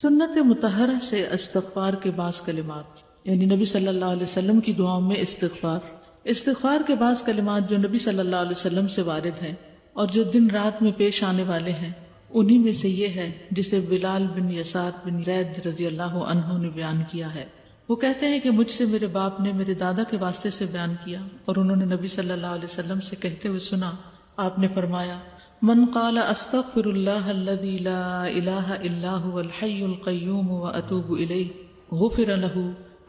سنت مطہرہ سے استغفار کے بعض کلمات، یعنی نبی صلی اللہ علیہ وسلم کی دعاؤں میں استغفار کے بعض کلمات جو نبی صلی اللہ علیہ وسلم سے وارد ہیں اور جو دن رات میں پیش آنے والے ہیں، انہی میں سے یہ ہے جسے بلال بن یسار بن زید رضی اللہ عنہ نے بیان کیا ہے۔ وہ کہتے ہیں کہ مجھ سے میرے باپ نے میرے دادا کے واسطے سے بیان کیا اور انہوں نے نبی صلی اللہ علیہ وسلم سے کہتے ہوئے سنا، آپ نے فرمایا، من قال استغفر اللہ الذی لا الہ الا هو الحی القیوم واتوب الیہ غفر له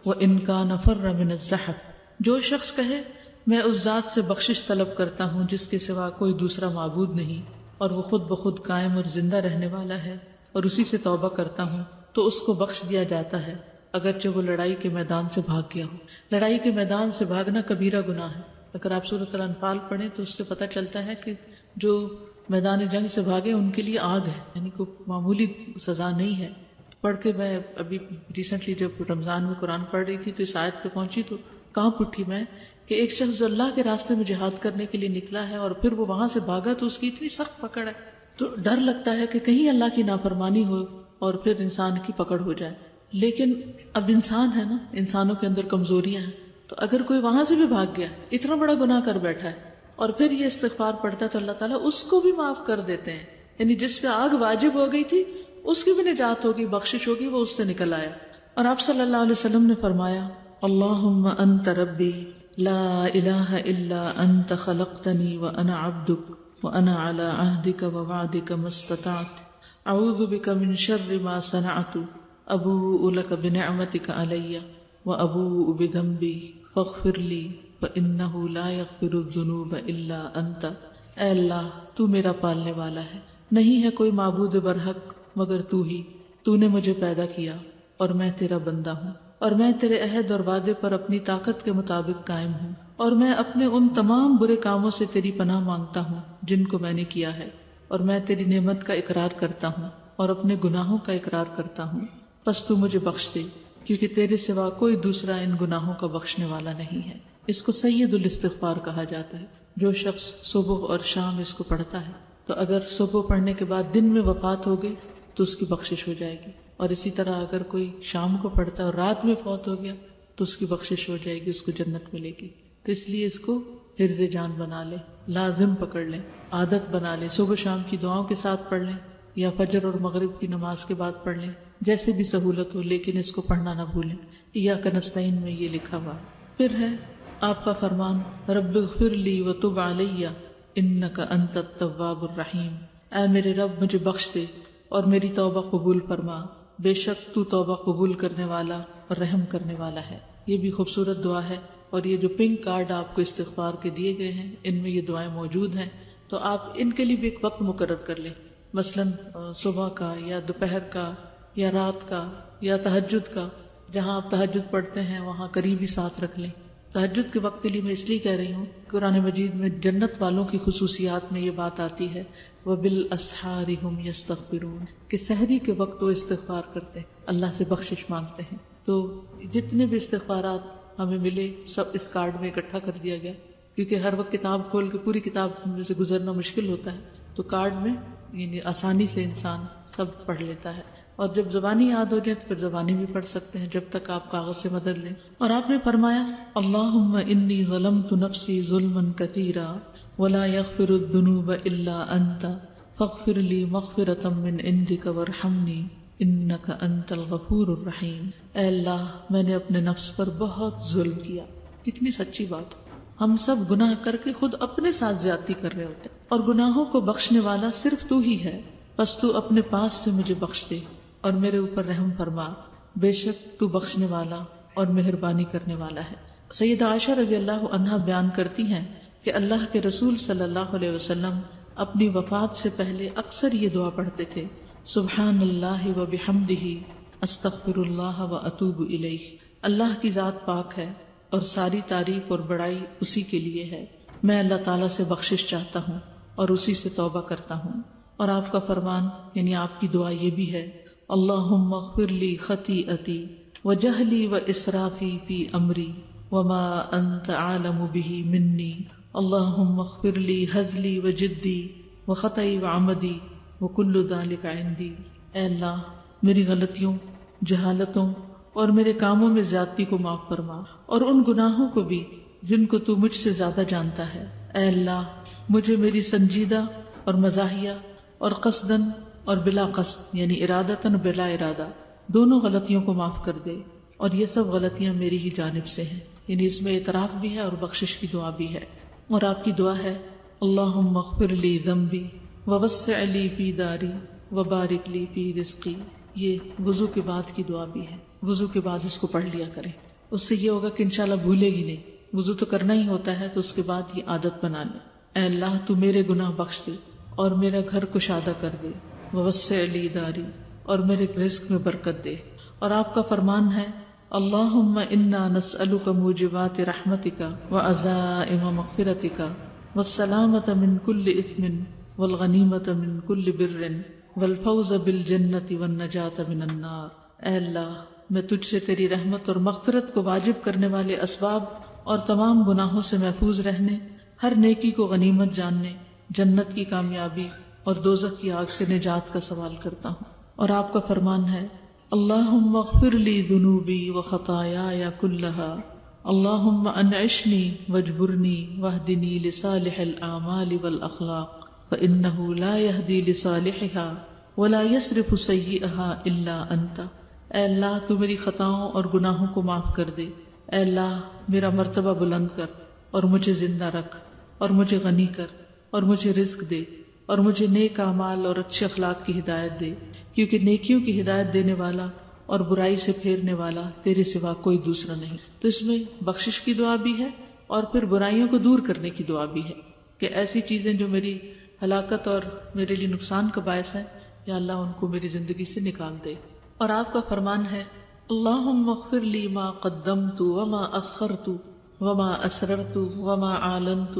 وان کان فر من الزحف۔ جو شخص کہے میں اس ذات سے بخشش طلب کرتا ہوں جس کے سوا کوئی دوسرا معبود نہیں اور وہ خود بخود قائم اور زندہ رہنے والا ہے، اور اسی سے توبہ کرتا ہوں تو اس کو بخش دیا جاتا ہے اگرچہ وہ لڑائی کے میدان سے بھاگ گیا ہو۔ لڑائی کے میدان سے بھاگنا کبیرہ گناہ ہے۔ اگر آپ سورۃ الانفال پڑھیں تو اس سے پتہ چلتا ہے کہ جو میدان جنگ سے بھاگے ان کے لیے آگ ہے، یعنی کوئی معمولی سزا نہیں ہے۔ پڑھ کے میں ابھی ریسنٹلی جب رمضان میں قرآن پڑھ رہی تھی تو اس آیت پہ پہنچی تو کانپ اٹھی میں کہ ایک شخص جو اللہ کے راستے میں جہاد کرنے کے لیے نکلا ہے اور پھر وہ وہاں سے بھاگا تو اس کی اتنی سخت پکڑ ہے، تو ڈر لگتا ہے کہ کہیں اللہ کی نافرمانی ہو اور پھر انسان کی پکڑ ہو جائے۔ لیکن اب انسان ہے نا، انسانوں کے اندر کمزوریاں ہیں، تو اگر کوئی وہاں سے بھی بھاگ گیا، اتنا بڑا گناہ کر بیٹھا ہے اور پھر یہ استغفار پڑھتا ہے تو اللہ تعالیٰ اس کو بھی معاف کر دیتے ہیں، یعنی جس پہ آگ واجب ہو گئی تھی اس کی بھی نجات ہوگی، بخشش ہوگی، وہ اس سے نکل آیا۔ اور آپ صلی اللہ علیہ وسلم نے فرمایا، اللہم انت ربی لا الہ الا انت خلقتنی وانا عبدک وانا علی عہدک ووعدک ما استطعت اعوذ بک من شر ما صنعت ابوء لک بنعمتک علی وابوء بذنبی فاغفر لی فإنہ لا یغفر الذنوب الا انت۔ اے اللہ، تو میرا پالنے والا ہے، نہیں ہے کوئی معبود برحق مگر تو ہی، تو نے مجھے پیدا کیا اور میں تیرا بندہ ہوں، اور میں تیرے عہد اور وعدے پر اپنی طاقت کے مطابق قائم ہوں، اور میں اپنے ان تمام برے کاموں سے تیری پناہ مانگتا ہوں جن کو میں نے کیا ہے، اور میں تیری نعمت کا اقرار کرتا ہوں اور اپنے گناہوں کا اقرار کرتا ہوں، پس تو مجھے بخش دے کیونکہ تیرے سوا کوئی دوسرا ان گناہوں کا بخشنے والا نہیں ہے۔ اس کو سید الاستغفار کہا جاتا ہے۔ جو شخص صبح اور شام اس کو پڑھتا ہے تو اگر صبح پڑھنے کے بعد دن میں وفات ہو گئی تو اس کی بخشش ہو جائے گی، اور اسی طرح اگر کوئی شام کو پڑھتا ہے اور رات میں فوت ہو گیا تو اس کی بخشش ہو جائے گی، اس کو جنت ملے گی۔ تو اس لیے اس کو حرز جان بنا لیں، لازم پکڑ لیں، عادت بنا لیں، صبح شام کی دعاؤں کے ساتھ پڑھ لیں یا فجر اور مغرب کی نماز کے بعد پڑھ لیں، جیسے بھی سہولت ہو، لیکن اس کو پڑھنا نہ بھولیں۔ ایاک نستعین میں یہ لکھا ہوا۔ پھر ہے آپ کا فرمان، رب اغفر لی وتب علی انک انت التواب الرحیم۔ اے میرے رب، مجھے بخش دے اور میری توبہ قبول فرما، بے شک تو توبہ قبول کرنے والا اور رحم کرنے والا ہے۔ یہ بھی خوبصورت دعا ہے، اور یہ جو پنک کارڈ آپ کو استغفار کے دیے گئے ہیں ان میں یہ دعائیں موجود ہیں، تو آپ ان کے لیے بھی ایک وقت مقرر کر لیں، مثلا صبح کا یا دوپہر کا یا رات کا یا تہجد کا، جہاں آپ تہجد پڑھتے ہیں وہاں قریبی ساتھ رکھ لیں۔ تہجد کے وقت کے لیے میں اس لیے کہہ رہی ہوں، قرآن مجید میں جنت والوں کی خصوصیات میں یہ بات آتی ہے، وَبِالْأَسْحَارِ هُمْ يَسْتَغْفِرُونَ، کہ سحری کے وقت وہ استغفار کرتے ہیں، اللہ سے بخشش مانگتے ہیں۔ تو جتنے بھی استغفارات ہمیں ملے سب اس کارڈ میں اکٹھا کر دیا گیا، کیونکہ ہر وقت کتاب کھول کے پوری کتاب میں سے گزرنا مشکل ہوتا ہے، تو کارڈ میں یعنی آسانی سے انسان سب پڑھ لیتا ہے، اور جب زبانی یاد ہو جائے تو پھر زبانی بھی پڑھ سکتے ہیں جب تک آپ کاغذ سے مدد لیں۔ اور آپ نے فرمایا، اللہم انی ظلمت نفسی ظلما کثیرا ولا یغفر الذنوب الا انت فاغفر لی مغفرۃ من عندک وارحمنی انک انت الغفور الرحیم۔ اے اللہ، میں نے اپنے نفس پر بہت ظلم کیا۔ کتنی سچی بات، ہم سب گناہ کر کے خود اپنے ساتھ زیادتی کر رہے ہوتے ہیں، اور گناہوں کو بخشنے والا صرف تو ہی ہے، بس تو اپنے پاس سے مجھے بخش دے اور میرے اوپر رحم فرما، بے شک تو بخشنے والا اور مہربانی کرنے والا ہے۔ سیدہ عائشہ رضی اللہ عنہا بیان کرتی ہیں کہ اللہ کے رسول صلی اللہ علیہ وسلم اپنی وفات سے پہلے اکثر یہ دعا پڑھتے تھے، سبحان اللہ و بحمدہ استغفر اللہ و اتوب الیہ۔ اللہ کی ذات پاک ہے اور ساری تعریف اور بڑائی اسی کے لیے ہے، میں اللہ تعالیٰ سے بخشش چاہتا ہوں اور اسی سے توبہ کرتا ہوں۔ اور آپ کا فرمان یعنی آپ کی دعا یہ بھی ہے، اللہم اغفر لی خطیئتی وجہلی واسرافی فی امری وما انت عالم بہ منی، اللہم اغفر لی ہزلی وجدی وخطئی وعمدی وکل ذالک عندی۔ اے اللہ، میری غلطیوں، جہالتوں اور میرے کاموں میں زیادتی کو معاف فرما، اور ان گناہوں کو بھی جن کو تو مجھ سے زیادہ جانتا ہے۔ اے اللہ، مجھے میری سنجیدہ اور مزاحیہ اور قصدن اور بلا قصد یعنی ارادتاً بلا ارادہ دونوں غلطیوں کو معاف کر دے، اور یہ سب غلطیاں میری ہی جانب سے ہیں، یعنی اس میں اعتراف بھی ہے اور بخشش کی دعا بھی ہے۔ اور آپ کی دعا ہے اللہم اغفر لی ذنبی ووسع لی فی داری وبارک لی فی رزقی۔ یہ وضو کے بعد کی دعا بھی ہے، وضو کے بعد اس کو پڑھ لیا کریں، اس سے یہ ہوگا کہ انشاءاللہ بھولے گی نہیں۔ وضو تو کرنا ہی ہوتا ہے تو اس کے بعد یہ عادت بنا لیں۔ اے اللہ، تو میرے گناہ بخش دے اور میرا گھر کشادہ کر دے، ووسع لی داری، اور میرے رزق میں برکت دے۔ اور آپ کا فرمان ہے اللہم انا نسألک موجبات رحمتک وعزائم مغفرتک والسلامۃ من کل اثم والغنیمۃ من کل بر والفوز بالجنۃ والنجاۃ من النار۔ اے اللہ، میں تجھ سے تیری رحمت اور مغفرت کو واجب کرنے والے اسباب اور تمام گناہوں سے محفوظ رہنے، ہر نیکی کو غنیمت جاننے، جنت کی کامیابی اور دوزخ کی آگ سے نجات کا سوال کرتا ہوں۔ اور آپ کا فرمان ہے اللہم اغفر لی ذنوبی وخطایای کلہا، اللہم انعشنی واجبرنی واہدنی لصالح الاعمال والاخلاق فانہ لا یہدی لصالحها ولا یصرف سیئها الا انت۔ اے اللہ، تو میری خطاؤں اور گناہوں کو معاف کر دے۔ اے اللہ، میرا مرتبہ بلند کر اور مجھے زندہ رکھ، اور مجھے غنی کر اور مجھے رزق دے، اور مجھے نیک اعمال اور اچھے اخلاق کی ہدایت دے، کیونکہ نیکیوں کی ہدایت دینے والا اور برائی سے پھیرنے والا تیرے سوا کوئی دوسرا نہیں۔ تو اس میں بخشش کی دعا بھی ہے اور پھر برائیوں کو دور کرنے کی دعا بھی ہے کہ ایسی چیزیں جو میری ہلاکت اور میرے لیے نقصان کا باعث ہیں، یا اللہ ان کو میری زندگی سے نکال دے۔ اور آپ کا فرمان ہے اللہم اغفر لی ما قدمت وما اخرت وما اسررت وما اعلنت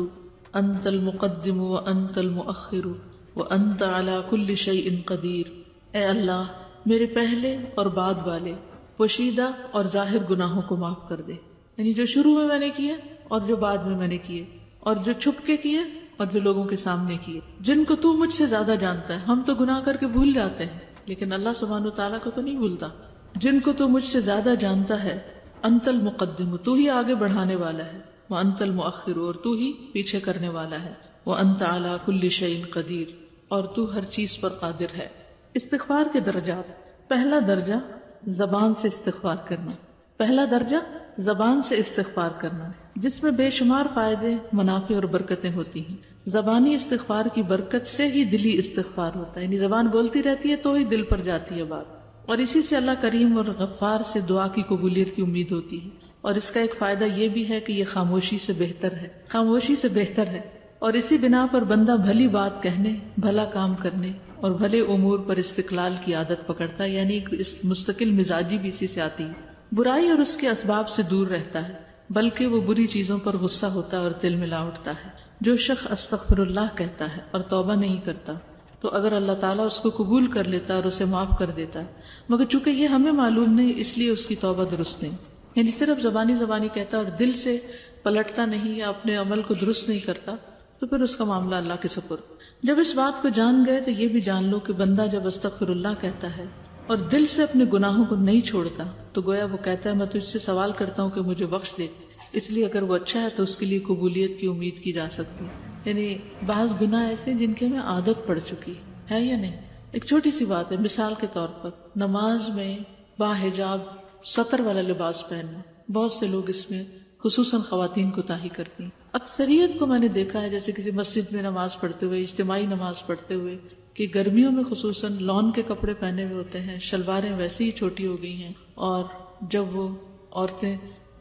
انت المقدم وانت المؤخر وانت على كل شيء قدیر۔ اے اللہ، میرے پہلے اور بعد والے پوشیدہ اور ظاہر گناہوں کو معاف کر دے، یعنی جو شروع میں نے کیے اور جو بعد میں نے کیے، اور جو چھپ کے کیے اور جو لوگوں کے سامنے کیے، جن کو تو مجھ سے زیادہ جانتا ہے۔ ہم تو گناہ کر کے بھول جاتے ہیں، لیکن اللہ سبحانہ وتعالیٰ کو تو نہیں بھولتا۔ جن کو تو مجھ سے زیادہ جانتا ہے، انت المقدم، تو ہی آگے بڑھانے والا ہے، وانت المؤخر، اور تو ہی پیچھے کرنے والا ہے، وانت علی کل شیء قدیر، اور تو ہر چیز پر قادر ہے۔ استغفار کے درجات۔ پہلا درجہ زبان سے استغفار کرنا، پہلا درجہ زبان سے استغفار کرنا، جس میں بے شمار فائدے، منافع اور برکتیں ہوتی ہیں۔ زبانی استغفار کی برکت سے ہی دلی استغفار ہوتا ہے، یعنی زبان بولتی رہتی ہے تو ہی دل پر جاتی ہے بات، اور اسی سے اللہ کریم اور غفار سے دعا کی قبولیت کی امید ہوتی ہے۔ اور اس کا ایک فائدہ یہ بھی ہے کہ یہ خاموشی سے بہتر ہے، خاموشی سے بہتر ہے، اور اسی بنا پر بندہ بھلی بات کہنے، بھلا کام کرنے اور بھلے امور پر استقلال کی عادت پکڑتا ہے، یعنی اس مستقل مزاجی بھی اسی سے آتی ہے۔ برائی اور اس کے اسباب سے دور رہتا ہے، بلکہ وہ بری چیزوں پر غصہ ہوتا ہے اور دل ملا اٹھتا ہے۔ جو شخص استغفر اللہ کہتا ہے اور توبہ نہیں کرتا تو اگر اللہ تعالیٰ اس کو قبول کر لیتا اور اسے معاف کر دیتا ہے، مگر چونکہ یہ ہمیں معلوم نہیں اس لیے اس کی توبہ درست نہیں، یعنی صرف زبانی کہتا اور دل سے پلٹتا نہیں یا اپنے عمل کو درست نہیں کرتا، تو پھر اس کا معاملہ اللہ کے سپرد۔ جب اس بات کو جان گئے تو یہ بھی جان لو کہ بندہ جب استغفر اللہ کہتا ہے اور دل سے اپنے گناہوں کو نہیں چھوڑتا تو گویا وہ کہتا ہے میں تجھ سے سوال کرتا ہوں کہ مجھے بخش دے، اس لیے اگر وہ اچھا ہے تو اس کے لیے قبولیت کی امید کی جا سکتی ہے۔ یعنی بعض گناہ ایسے جن کے ہمیں عادت پڑ چکی ہے یا نہیں۔ ایک چھوٹی سی بات ہے، مثال کے طور پر نماز میں باحجاب سطر والا لباس پہننا، بہت سے لوگ اس میں خصوصاً خواتین کوتاہی کرتی ہیں۔ اکثریت کو میں نے دیکھا ہے، جیسے کسی مسجد میں نماز پڑھتے ہوئے، اجتماعی نماز پڑھتے ہوئے، کہ گرمیوں میں خصوصاً لون کے کپڑے پہنے ہوئے ہوتے ہیں، شلواریں ویسے ہی چھوٹی ہو گئی ہیں، اور جب وہ عورتیں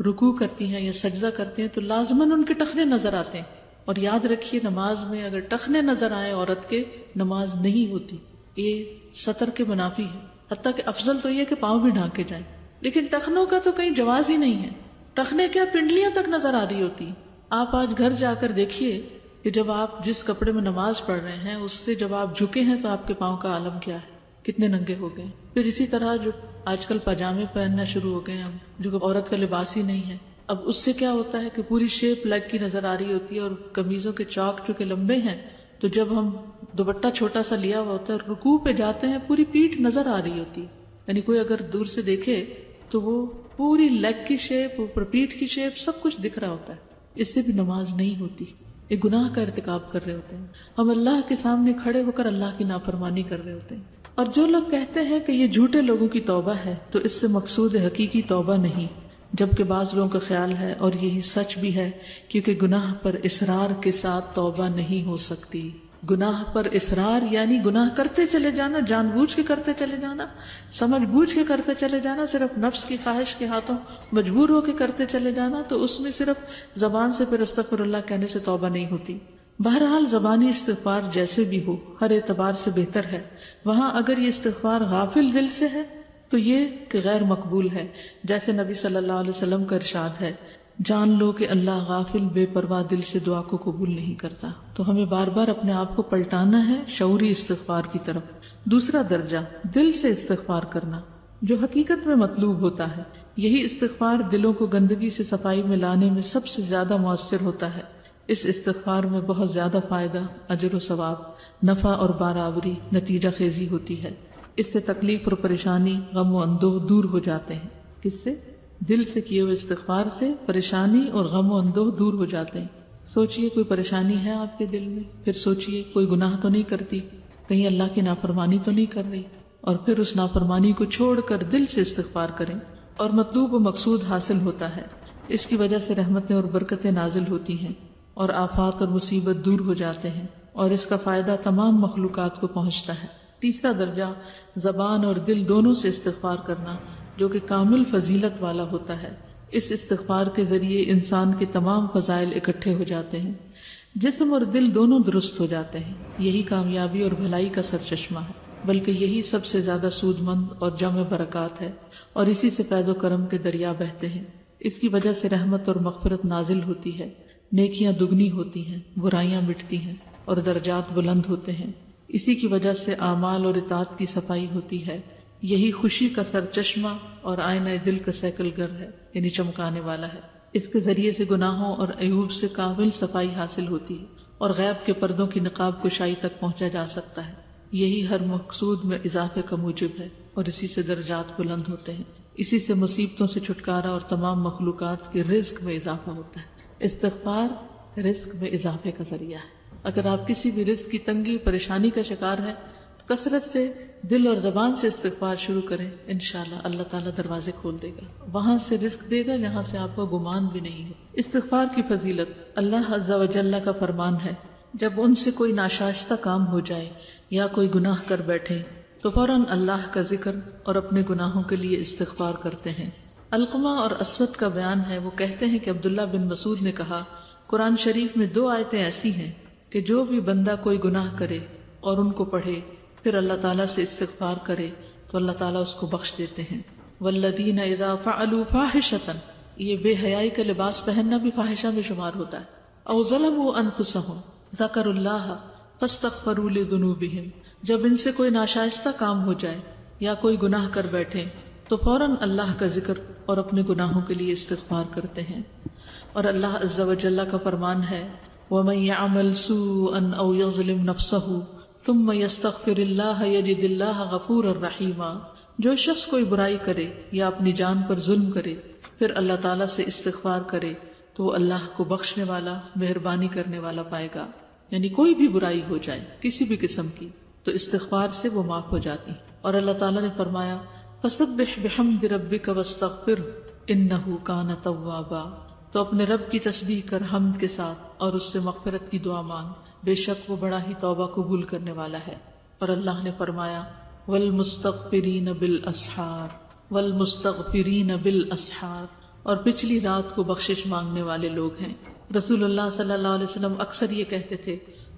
رکوع کرتی ہیں یا سجدہ کرتی ہیں تو لازماً ان کے ٹخنے نظر آتے ہیں۔ اور یاد رکھیے نماز میں اگر ٹخنے نظر آئے عورت کے، نماز نہیں ہوتی، یہ سطر کے منافی ہے۔ حتیٰ کہ افضل تو یہ کہ پاؤں بھی ڈھانکے جائیں، لیکن ٹخنوں کا تو کہیں جواز ہی نہیں ہے۔ ٹخنے کیا پنڈلیاں تک نظر آ رہی ہوتی۔ آپ آج گھر جا کر دیکھیے کہ جب آپ جس کپڑے میں نماز پڑھ رہے ہیں اس سے جب آپ جھکے ہیں تو آپ کے پاؤں کا عالم کیا ہے، کتنے ننگے ہو گئے۔ پھر اسی طرح جو آج کل پاجامے پہننا شروع ہو گئے ہیں، جو عورت کا لباس ہی نہیں ہے، اب اس سے کیا ہوتا ہے کہ پوری شیپ لیگ کی نظر آ رہی ہوتی ہے، اور قمیضوں کے چوک چونکہ لمبے ہیں تو جب ہم دوپٹہ چھوٹا سا لیا ہوا ہوتا ہے رکوع پہ جاتے ہیں پوری پیٹھ نظر آ رہی ہوتی ہے۔ یعنی کوئی اگر دور سے دیکھے تو وہ پوری لیگ کی شیپ، اوپر پیٹھ کی شیپ، سب کچھ دکھ رہا ہوتا ہے. اس سے بھی نماز نہیں ہوتی. ایک گناہ کا ارتکاب کر رہے ہوتے ہیں ہم، اللہ کے سامنے کھڑے ہو کر اللہ کی نافرمانی کر رہے ہوتے ہیں. اور جو لوگ کہتے ہیں کہ یہ جھوٹے لوگوں کی توبہ ہے تو اس سے مقصود حقیقی توبہ نہیں، جبکہ بعض لوگوں کا خیال ہے اور یہی سچ بھی ہے، کیونکہ گناہ پر اصرار کے ساتھ توبہ نہیں ہو سکتی. گناہ پر اصرار یعنی گناہ کرتے چلے جانا، جان بوجھ کے کرتے چلے جانا، سمجھ بوجھ کے کرتے چلے جانا، صرف نفس کی خواہش کے ہاتھوں مجبور ہو کے کرتے چلے جانا، تو اس میں صرف زبان سے پھر استغفر اللہ کہنے سے توبہ نہیں ہوتی. بہرحال زبانی استغفار جیسے بھی ہو ہر اعتبار سے بہتر ہے. وہاں اگر یہ استغفار غافل دل سے ہے تو یہ کہ غیر مقبول ہے، جیسے نبی صلی اللہ علیہ وسلم کا ارشاد ہے، جان لو کہ اللہ غافل بے پرواہ دل سے دعا کو قبول نہیں کرتا. تو ہمیں بار بار اپنے آپ کو پلٹانا ہے شعوری استغفار کی طرف. دوسرا درجہ دل سے استغفار کرنا، جو حقیقت میں مطلوب ہوتا ہے. یہی استغفار دلوں کو گندگی سے صفائی میں لانے میں سب سے زیادہ مؤثر ہوتا ہے. اس استغفار میں بہت زیادہ فائدہ، اجر و ثواب، نفع اور برابری، نتیجہ خیزی ہوتی ہے. اس سے تکلیف اور پریشانی، غم و اندوہ دور ہو جاتے ہیں. کس سے؟ دل سے کیے ہوئے استغفار سے پریشانی اور غم و اندوہ دور ہو جاتے ہیں. سوچئے کوئی پریشانی ہے آپ کے دل میں، پھر سوچئے کوئی گناہ تو نہیں کرتی، کہیں اللہ کی نافرمانی تو نہیں کر رہی، اور پھر اس نافرمانی کو چھوڑ کر دل سے استغفار کریں اور مطلوب و مقصود حاصل ہوتا ہے. اس کی وجہ سے رحمتیں اور برکتیں نازل ہوتی ہیں اور آفات اور مصیبت دور ہو جاتے ہیں، اور اس کا فائدہ تمام مخلوقات کو پہنچتا ہے. تیسرا درجہ زبان اور دل دونوں سے استغفار کرنا، جو کہ کامل فضیلت والا ہوتا ہے. اس استغفار کے ذریعے انسان کے تمام فضائل اکٹھے ہو جاتے ہیں، جسم اور دل دونوں درست ہو جاتے ہیں. یہی کامیابی اور بھلائی کا سرچشمہ ہے، بلکہ یہی سب سے زیادہ سود مند اور جمع برکات ہے، اور اسی سے فیض و کرم کے دریا بہتے ہیں. اس کی وجہ سے رحمت اور مغفرت نازل ہوتی ہے، نیکیاں دگنی ہوتی ہیں، برائیاں مٹتی ہیں اور درجات بلند ہوتے ہیں. اسی کی وجہ سے اعمال اور اطاعت کی صفائی ہوتی ہے. یہی خوشی کا سرچشمہ اور آئینہ دل کا سیکل گر ہے، یعنی چمکانے والا ہے. اس کے ذریعے سے گناہوں اور عیوب سے کامل صفائی حاصل ہوتی ہے اور غیب کے پردوں کی نقاب کشائی تک پہنچا جا سکتا ہے. یہی ہر مقصود میں اضافے کا موجب ہے اور اسی سے درجات بلند ہوتے ہیں. اسی سے مصیبتوں سے چھٹکارا اور تمام مخلوقات کے رزق میں اضافہ ہوتا ہے. استغفار رزق میں اضافے کا ذریعہ ہے. اگر آپ کسی بھی رزق کی تنگی، پریشانی کا شکار ہے تو کثرت سے دل اور زبان سے استغفار شروع کریں، انشاءاللہ اللہ تعالیٰ دروازے کھول دے گا. وہاں سے رزق دے گا جہاں سے آپ کو گمان بھی نہیں ہے. استغفار کی فضیلت، اللہ عز و جل کا فرمان ہے، جب ان سے کوئی ناشائستہ کام ہو جائے یا کوئی گناہ کر بیٹھے تو فوراً اللہ کا ذکر اور اپنے گناہوں کے لیے استغفار کرتے ہیں. علقمہ اور اسود کا بیان ہے، وہ کہتے ہیں کہ عبداللہ بن مسعود نے کہا، قرآن شریف میں 2 آیتیں ایسی ہیں کہ جو بھی بندہ کوئی گناہ کرے اور ان کو پڑھے پھر اللہ تعالیٰ سے استغفار کرے تو اللہ تعالیٰ اس کو بخش دیتے ہیں. والذین اذا فعلوا فاحشۃ، یہ بے حیائی کا لباس پہننا بھی فاحشہ میں شمار ہوتا ہے. او ظلموا انفسهم ذکروا اللہ فاستغفروا لذنوبہم، جب ان سے کوئی ناشائستہ کام ہو جائے یا کوئی گناہ کر بیٹھے تو فوراً اللہ کا ذکر اور اپنے گناہوں کے لیے استغفار کرتے ہیں. اور اللہ عز و جل کا فرمان ہے، وَمَن يَعْمَلْ سُوءًا أَوْ يَظْلِمْ نَفْسَهُ ثُمَّ يَسْتَغْفِرِ اللَّهَ يَجِدِ اللَّهَ غَفُورًا رَحِيمًا، جو شخص کوئی برائی کرے یا اپنی جان پر ظلم کرے پھر اللہ تعالیٰ سے استغفار کرے تو وہ اللہ کو بخشنے والا، مہربانی کرنے والا پائے گا. یعنی کوئی بھی برائی ہو جائے کسی بھی قسم کی تو استغفار سے وہ معاف ہو جاتی. اور اللہ تعالیٰ نے فرمایا، فَسَبِّحْ بِحَمْدِ رَبِّكَ وَاسْتَغْفِرْهُ إِنَّهُ كَانَ تَوَّابًا، تو اپنے رب کی تسبیح کر حمد کے ساتھ اور اس سے مغفرت کی دعا مانگ، بے شک وہ بڑا ہی توبہ قبول کرنے والا ہے. اور اللہ نے فرمایا، وَالْمُسْتَغْفِرِينَ بِالْأَسْحَارِ وَالْمُسْتَغْفِرِينَ بِالْأَسْحَارِ، اور پچھلی رات کو بخشش مانگنے والے لوگ ہیں. رسول اللہ صلی اللہ علیہ وسلم اکثر یہ کہتے تھے،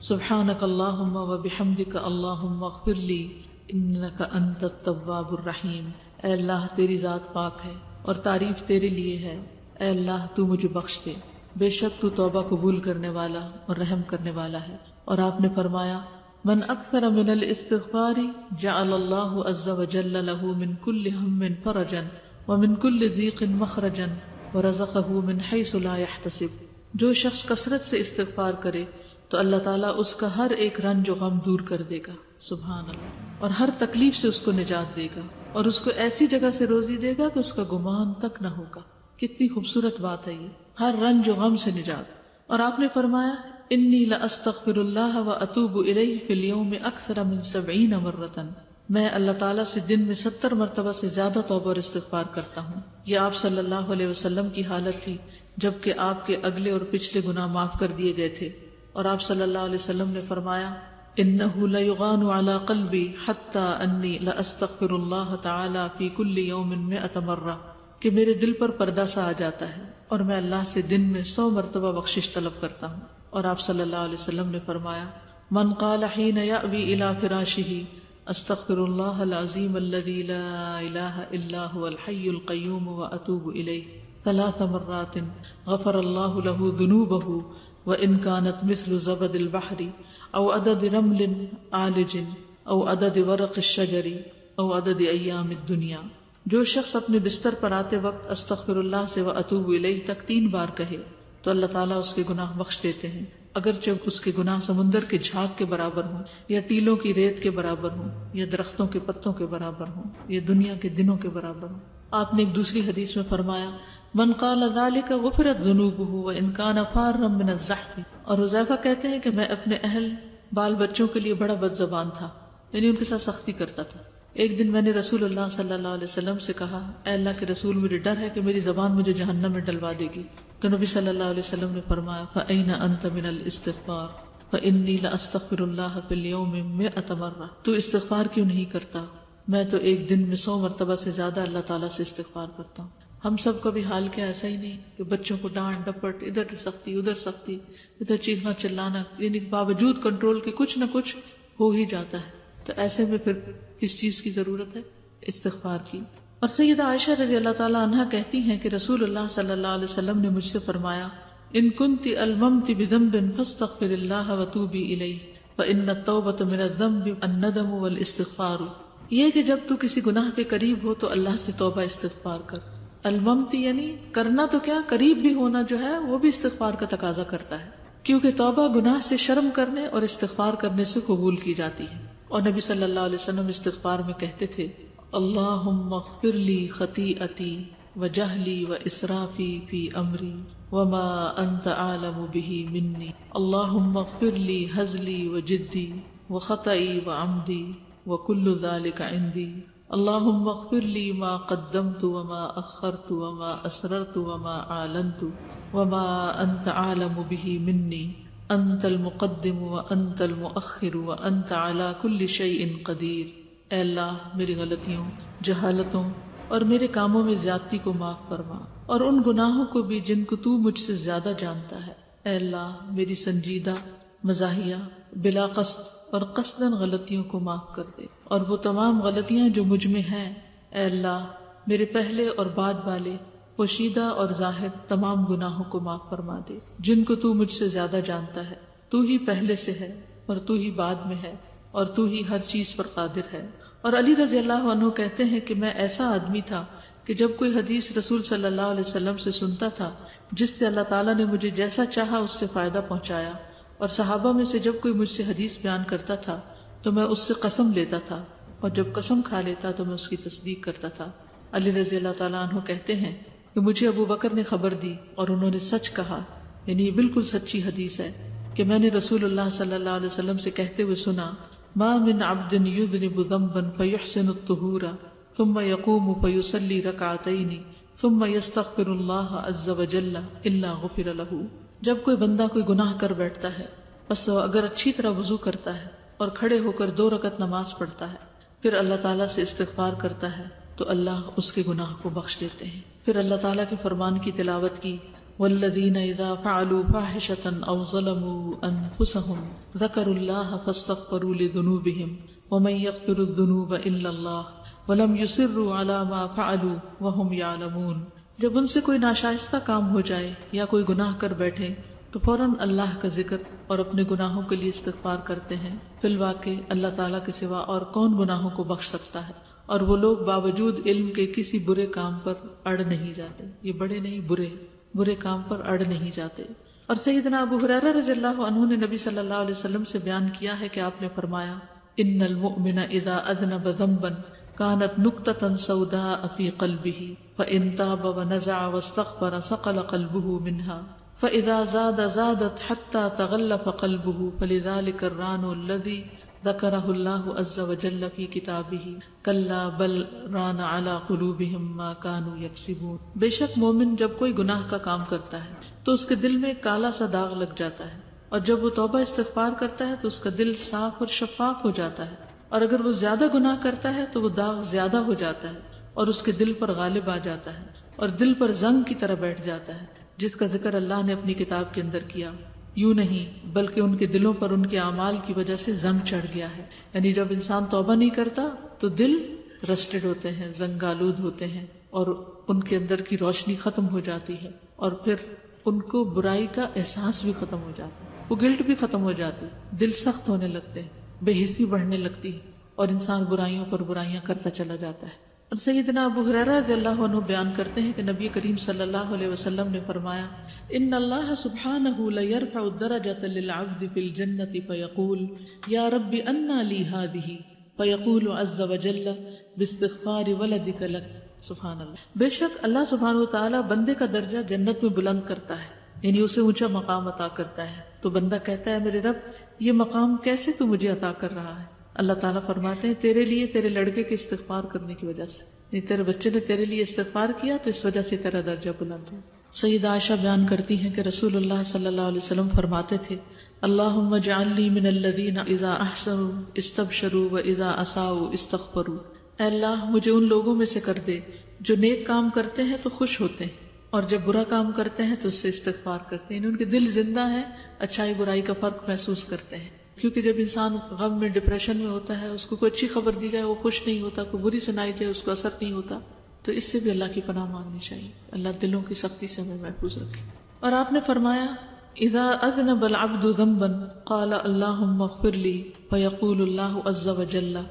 سبحانک اللہم وبحمدک اللہم اغفر لی انک انت التواب الرحیم، اے اللہ تیری ذات پاک ہے اور تعریف تیرے لیے ہے، اے اللہ تو مجھے بخش دے، بے شک تو توبہ قبول کرنے والا اور رحم کرنے والا ہے. اور آپ نے فرمایا، من اکثر من الاستغفار جعل اللہ عز وجل له من كل ہم فرجا ومن كل ضیق مخرجا ورزقه من حیث لا يحتسب، جو شخص کثرت سے استغفار کرے تو اللہ تعالیٰ اس کا ہر ایک رنج و غم دور کر دے گا، سبحان اللہ، اور ہر تکلیف سے اس کو نجات دے گا، اور اس کو ایسی جگہ سے روزی دے گا کہ اس کا گمان تک نہ ہوگا۔ کتنی خوبصورت بات ہے یہ، ہر رنج و غم سے نجات۔ اور آپ نے فرمایا انی لاستغفر اللہ واتوب الیہ فی اليوم اکثر من 70 مرۃ، میں اللہ تعالیٰ سے دن میں 70 مرتبہ سے زیادہ توبہ اور استغفار کرتا ہوں۔ یہ آپ صلی اللہ علیہ وسلم کی حالت تھی جبکہ آپ کے اگلے اور پچھلے گناہ معاف کر دیے گئے تھے، اور آپ صلی اللہ علیہ وسلم نے فرمایا انہ لیغان علی قلبی حتی انی لاستغفر اللہ تعالی فی کل یوم 100 مرہ، کہ میرے دل پر پردہ سا آ جاتا ہے اور میں اللہ سے دن میں 100 مرتبہ بخشش طلب کرتا ہوں۔ اور آپ صلی اللہ علیہ وسلم نے فرمایا من قال حین یأوی الی فراشہ استغفر اللہ العظیم الذی لا الہ الا هو الحی القیوم واتوب الیہ 3 مرات غفر اللہ له ذنوبہ وإن كانت مثل زبد البحر او عدد رمل عالج او عدد ورق الشجر او عدد ایام الدنیا۔ جو شخص اپنے بستر پر آتے وقت استغفر اللہ سے واتوب الیہ تک 3 بار کہے تو اللہ تعالیٰ اس کے گناہ بخش دیتے ہیں، اگرچہ اس کے گناہ سمندر کے جھاگ کے برابر ہوں، یا ٹیلوں کی ریت کے برابر ہوں، یا درختوں کے پتوں کے برابر ہوں، یا دنیا کے دنوں کے برابر ہوں۔ آپ نے ایک دوسری حدیث میں فرمایا من قال ذلك غفرت ذنوبه وان كان فارا من الزحف، اور حذیفہ کہتے ہیں کہ میں اپنے اہل بال بچوں کے لیے بڑا بد زبان تھا، یعنی ان کے ساتھ سختی کرتا تھا۔ ایک دن میں نے رسول اللہ صلی اللہ علیہ وسلم سے کہا اے اللہ کے رسول، مجھے ڈر ہے کہ میری زبان مجھے جہنم میں ڈلوا دے گی، تو نبی صلی اللہ علیہ وسلم نے فرمایا فأین انت من الاستغفار فإنی لاستغفر اللہ فی اليوم 100 مرہ، تو استغفار کیوں نہیں کرتا؟ میں تو ایک دن میں 100 مرتبہ سے زیادہ اللہ تعالیٰ سے استغفار کرتا ہوں۔ ہم سب کا بھی حال کیا ایسا ہی نہیں کہ بچوں کو ڈانٹ ڈپٹ، ادھر سختی ادھر سختی، ادھر چیخنا چلانا، یعنی باوجود کنٹرول کے کچھ نہ کچھ ہو ہی جاتا ہے۔ تو ایسے میں پھر کس چیز کی ضرورت ہے؟ استغفار کی۔ اور سیدہ عائشہ رضی اللہ تعالیٰ عنہا کہتی ہیں کہ رسول اللہ صلی اللہ علیہ وسلم نے مجھ سے فرمایا ان کنت الممت بذنب فاستغفر اللہ وتوبی الیہ فإن التوبۃ من الذنب الندم والاستغفار، یہ کہ جب تو کسی گناہ کے قریب ہو تو اللہ سے توبہ استغفار کر۔ الممتی یعنی کرنا تو کیا، قریب بھی ہونا جو ہے وہ بھی استغفار کا تقاضا کرتا ہے، کیونکہ توبہ گناہ سے شرم کرنے اور استغفار کرنے سے قبول کی جاتی ہے۔ اور نبی صلی اللہ علیہ وسلم استغفار میں کہتے تھے اللہم اغفر لی خطیئتی وجہلی واسرافی فی امری وما انت عالم بہ منی، اللہم اغفر لی ہزلی وجدی وخطئی وعمدی وکل ذلک عندی، اللہم اغفر لی ما قدمت وما اخرت وما اسررت وما اعلنت وما انت عالم بہ منی، انت المقدم وانت المؤخر وانت علی کل شیء قدیر۔ اے اللہ میری غلطیوں، جہالتوں اور میرے کاموں میں زیادتی کو معاف فرما، اور ان گناہوں کو بھی جن کو تو مجھ سے زیادہ جانتا ہے۔ اے اللہ میری سنجیدہ، مزاحیہ، بلا قصد اور قصداً غلطیوں کو معاف کر دے، اور وہ تمام غلطیاں جو مجھ میں ہیں اے اللہ میرے پہلے اور بعد والے، پوشیدہ اور ظاہر تمام گناہوں کو معاف فرما دے جن کو تو مجھ سے زیادہ جانتا ہے۔ تو ہی پہلے سے ہے اور تو ہی بعد میں ہے اور تو ہی ہر چیز پر قادر ہے۔ اور علی رضی اللہ عنہ کہتے ہیں کہ میں ایسا آدمی تھا کہ جب کوئی حدیث رسول صلی اللہ علیہ وسلم سے سنتا تھا جس سے اللہ تعالیٰ نے مجھے جیسا چاہا اس سے فائدہ پہنچایا، اور صحابہ میں سے جب کوئی مجھ سے حدیث بیان کرتا تھا تو میں اس سے قسم لیتا تھا، اور جب قسم کھا لیتا تو میں اس کی تصدیق کرتا تھا۔ علی رضی اللہ تعالیٰ عنہ کہتے ہیں کہ مجھے ابو بکر نے خبر دی اور انہوں نے سچ کہا، یعنی یہ بالکل سچی حدیث ہے کہ میں نے رسول اللہ صلی اللہ علیہ وسلم سے کہتے ہوئے سنا ما من عبد يذنب ذنبا فيحسن الطهور ثم يقوم فيصلي ركعتين ثم يستغفر الله عز وجل الا غفر له۔ جب کوئی بندہ کوئی گناہ کر بیٹھتا ہے بس وہ اگر اچھی طرح وضو کرتا ہے اور کھڑے ہو کر 2 رکعت نماز پڑھتا ہے، پھر اللہ تعالیٰ سے استغفار کرتا ہے تو اللہ اس کے گناہ کو بخش دیتے ہیں۔ پھر اللہ تعالیٰ کے فرمان کی تلاوت کی والذین اذا فعلوا فاحشۃ او ظلموا انفسهم ذکروا اللہ فاستغفروا لذنوبهم ومن یغفر الذنوب الا اللہ ولم یصروا علی ما فعلوا وهم یعلمون۔ جب ان سے کوئی ناشائستہ کام ہو جائے یا کوئی گناہ کر بیٹھے تو فوراً اللہ کا ذکر اور اپنے گناہوں کے لیے استغفار کرتے ہیں۔ فی الواقع اللہ تعالیٰ کے سوا اور کون گناہوں کو بخش سکتا ہے، اور وہ لوگ باوجود علم کے کسی برے کام پر اڑ نہیں جاتے، یہ بڑے نہیں برے کام پر اڑ نہیں جاتے۔ اور سیدنا ابو ہریرہ رضی اللہ عنہ نے نبی صلی اللہ علیہ وسلم سے بیان کیا ہے کہ آپ نے فرمایا ان المؤمن اذا اذنب ذنبا كانت نقطة سوداء في قلبه فإن تاب ونزع واستغفر صقل قلبه منها فإذا زادت حتى تغلف قلبه فلذلك الران الذي ذكره الله عز وجل في كتابه كلا بل ران على قلوبهم ما كانوا يكسبون. بے شک مومن جب کوئی گناہ کا کام کرتا ہے تو اس کے دل میں ایک کالا سا داغ لگ جاتا ہے، اور جب وہ توبہ استغفار کرتا ہے تو اس کا دل صاف اور شفاف ہو جاتا ہے، اور اگر وہ زیادہ گناہ کرتا ہے تو وہ داغ زیادہ ہو جاتا ہے اور اس کے دل پر غالب آ جاتا ہے اور دل پر زنگ کی طرح بیٹھ جاتا ہے جس کا ذکر اللہ نے اپنی کتاب کے اندر کیا. یوں نہیں بلکہ ان کے دلوں پر ان کے اعمال کی وجہ سے زنگ چڑھ گیا ہے. یعنی جب انسان توبہ نہیں کرتا تو دل رسٹڈ ہوتے ہیں، زنگ آلود ہوتے ہیں، اور ان کے اندر کی روشنی ختم ہو جاتی ہے، اور پھر ان کو برائی کا احساس بھی ختم ہو جاتا ہے، وہ گلٹ بھی ختم ہو جاتی، دل سخت ہونے لگتے ہیں، بے حسی بڑھنے لگتی ہے، اور انسان برائیوں پر برائیاں کرتا چلا جاتا ہے. اور سیدنا ابو ہریرہ رضی اللہ عنہ بیان کرتے ہیں کہ نبی کریم صلی اللہ علیہ وسلم نے فرمایا ان اللہ سبحانہ لیرفع الدرجۃ للعبد فی الجنۃ فیقول یا رب انا لی ہذہ فیقول عز وجل باستغفار ولدک لک. سبحان اللہ. بے شک اللہ سبحانہ وتعالی بندے کا درجہ جنت میں بلند کرتا ہے، یعنی اسے اونچا مقام عطا کرتا ہے. تو بندہ کہتا ہے میرے رب یہ مقام کیسے تو مجھے عطا کر رہا ہے؟ اللہ تعالیٰ فرماتے ہیں تیرے لیے تیرے لڑکے کے استغفار کرنے کی وجہ سے، یعنی تیرے بچے نے تیرے لیے استغفار کیا تو اس وجہ سے تیرا درجہ بلند ہو. سیدہ عائشہ بیان کرتی ہیں کہ رسول اللہ صلی اللہ علیہ وسلم فرماتے تھے اللہم اجعلنی من الذین اذا احسنوا استبشروا واذا اساؤوا استغفروا. اے اللہ مجھے ان لوگوں میں سے کر دے جو نیک کام کرتے ہیں تو خوش ہوتے ہیں اور جب برا کام کرتے ہیں تو اس سے استغفار کرتے ہیں. ان کے دل زندہ ہے، اچھائی برائی کا فرق محسوس کرتے ہیں. کیونکہ جب انسان غم میں ڈپریشن میں ہوتا ہے، اس کو کوئی اچھی خبر دی جائے وہ خوش نہیں ہوتا، کوئی بری سنائی جائے اس کو اثر نہیں ہوتا. تو اس سے بھی اللہ کی پناہ مانگنی چاہیے. اللہ دلوں کی سختی سے ہمیں محفوظ رکھے. اور آپ نے فرمایا اذا اذنب العبد ذنبا قال اللهم اغفر لي فيقول الله عز وجل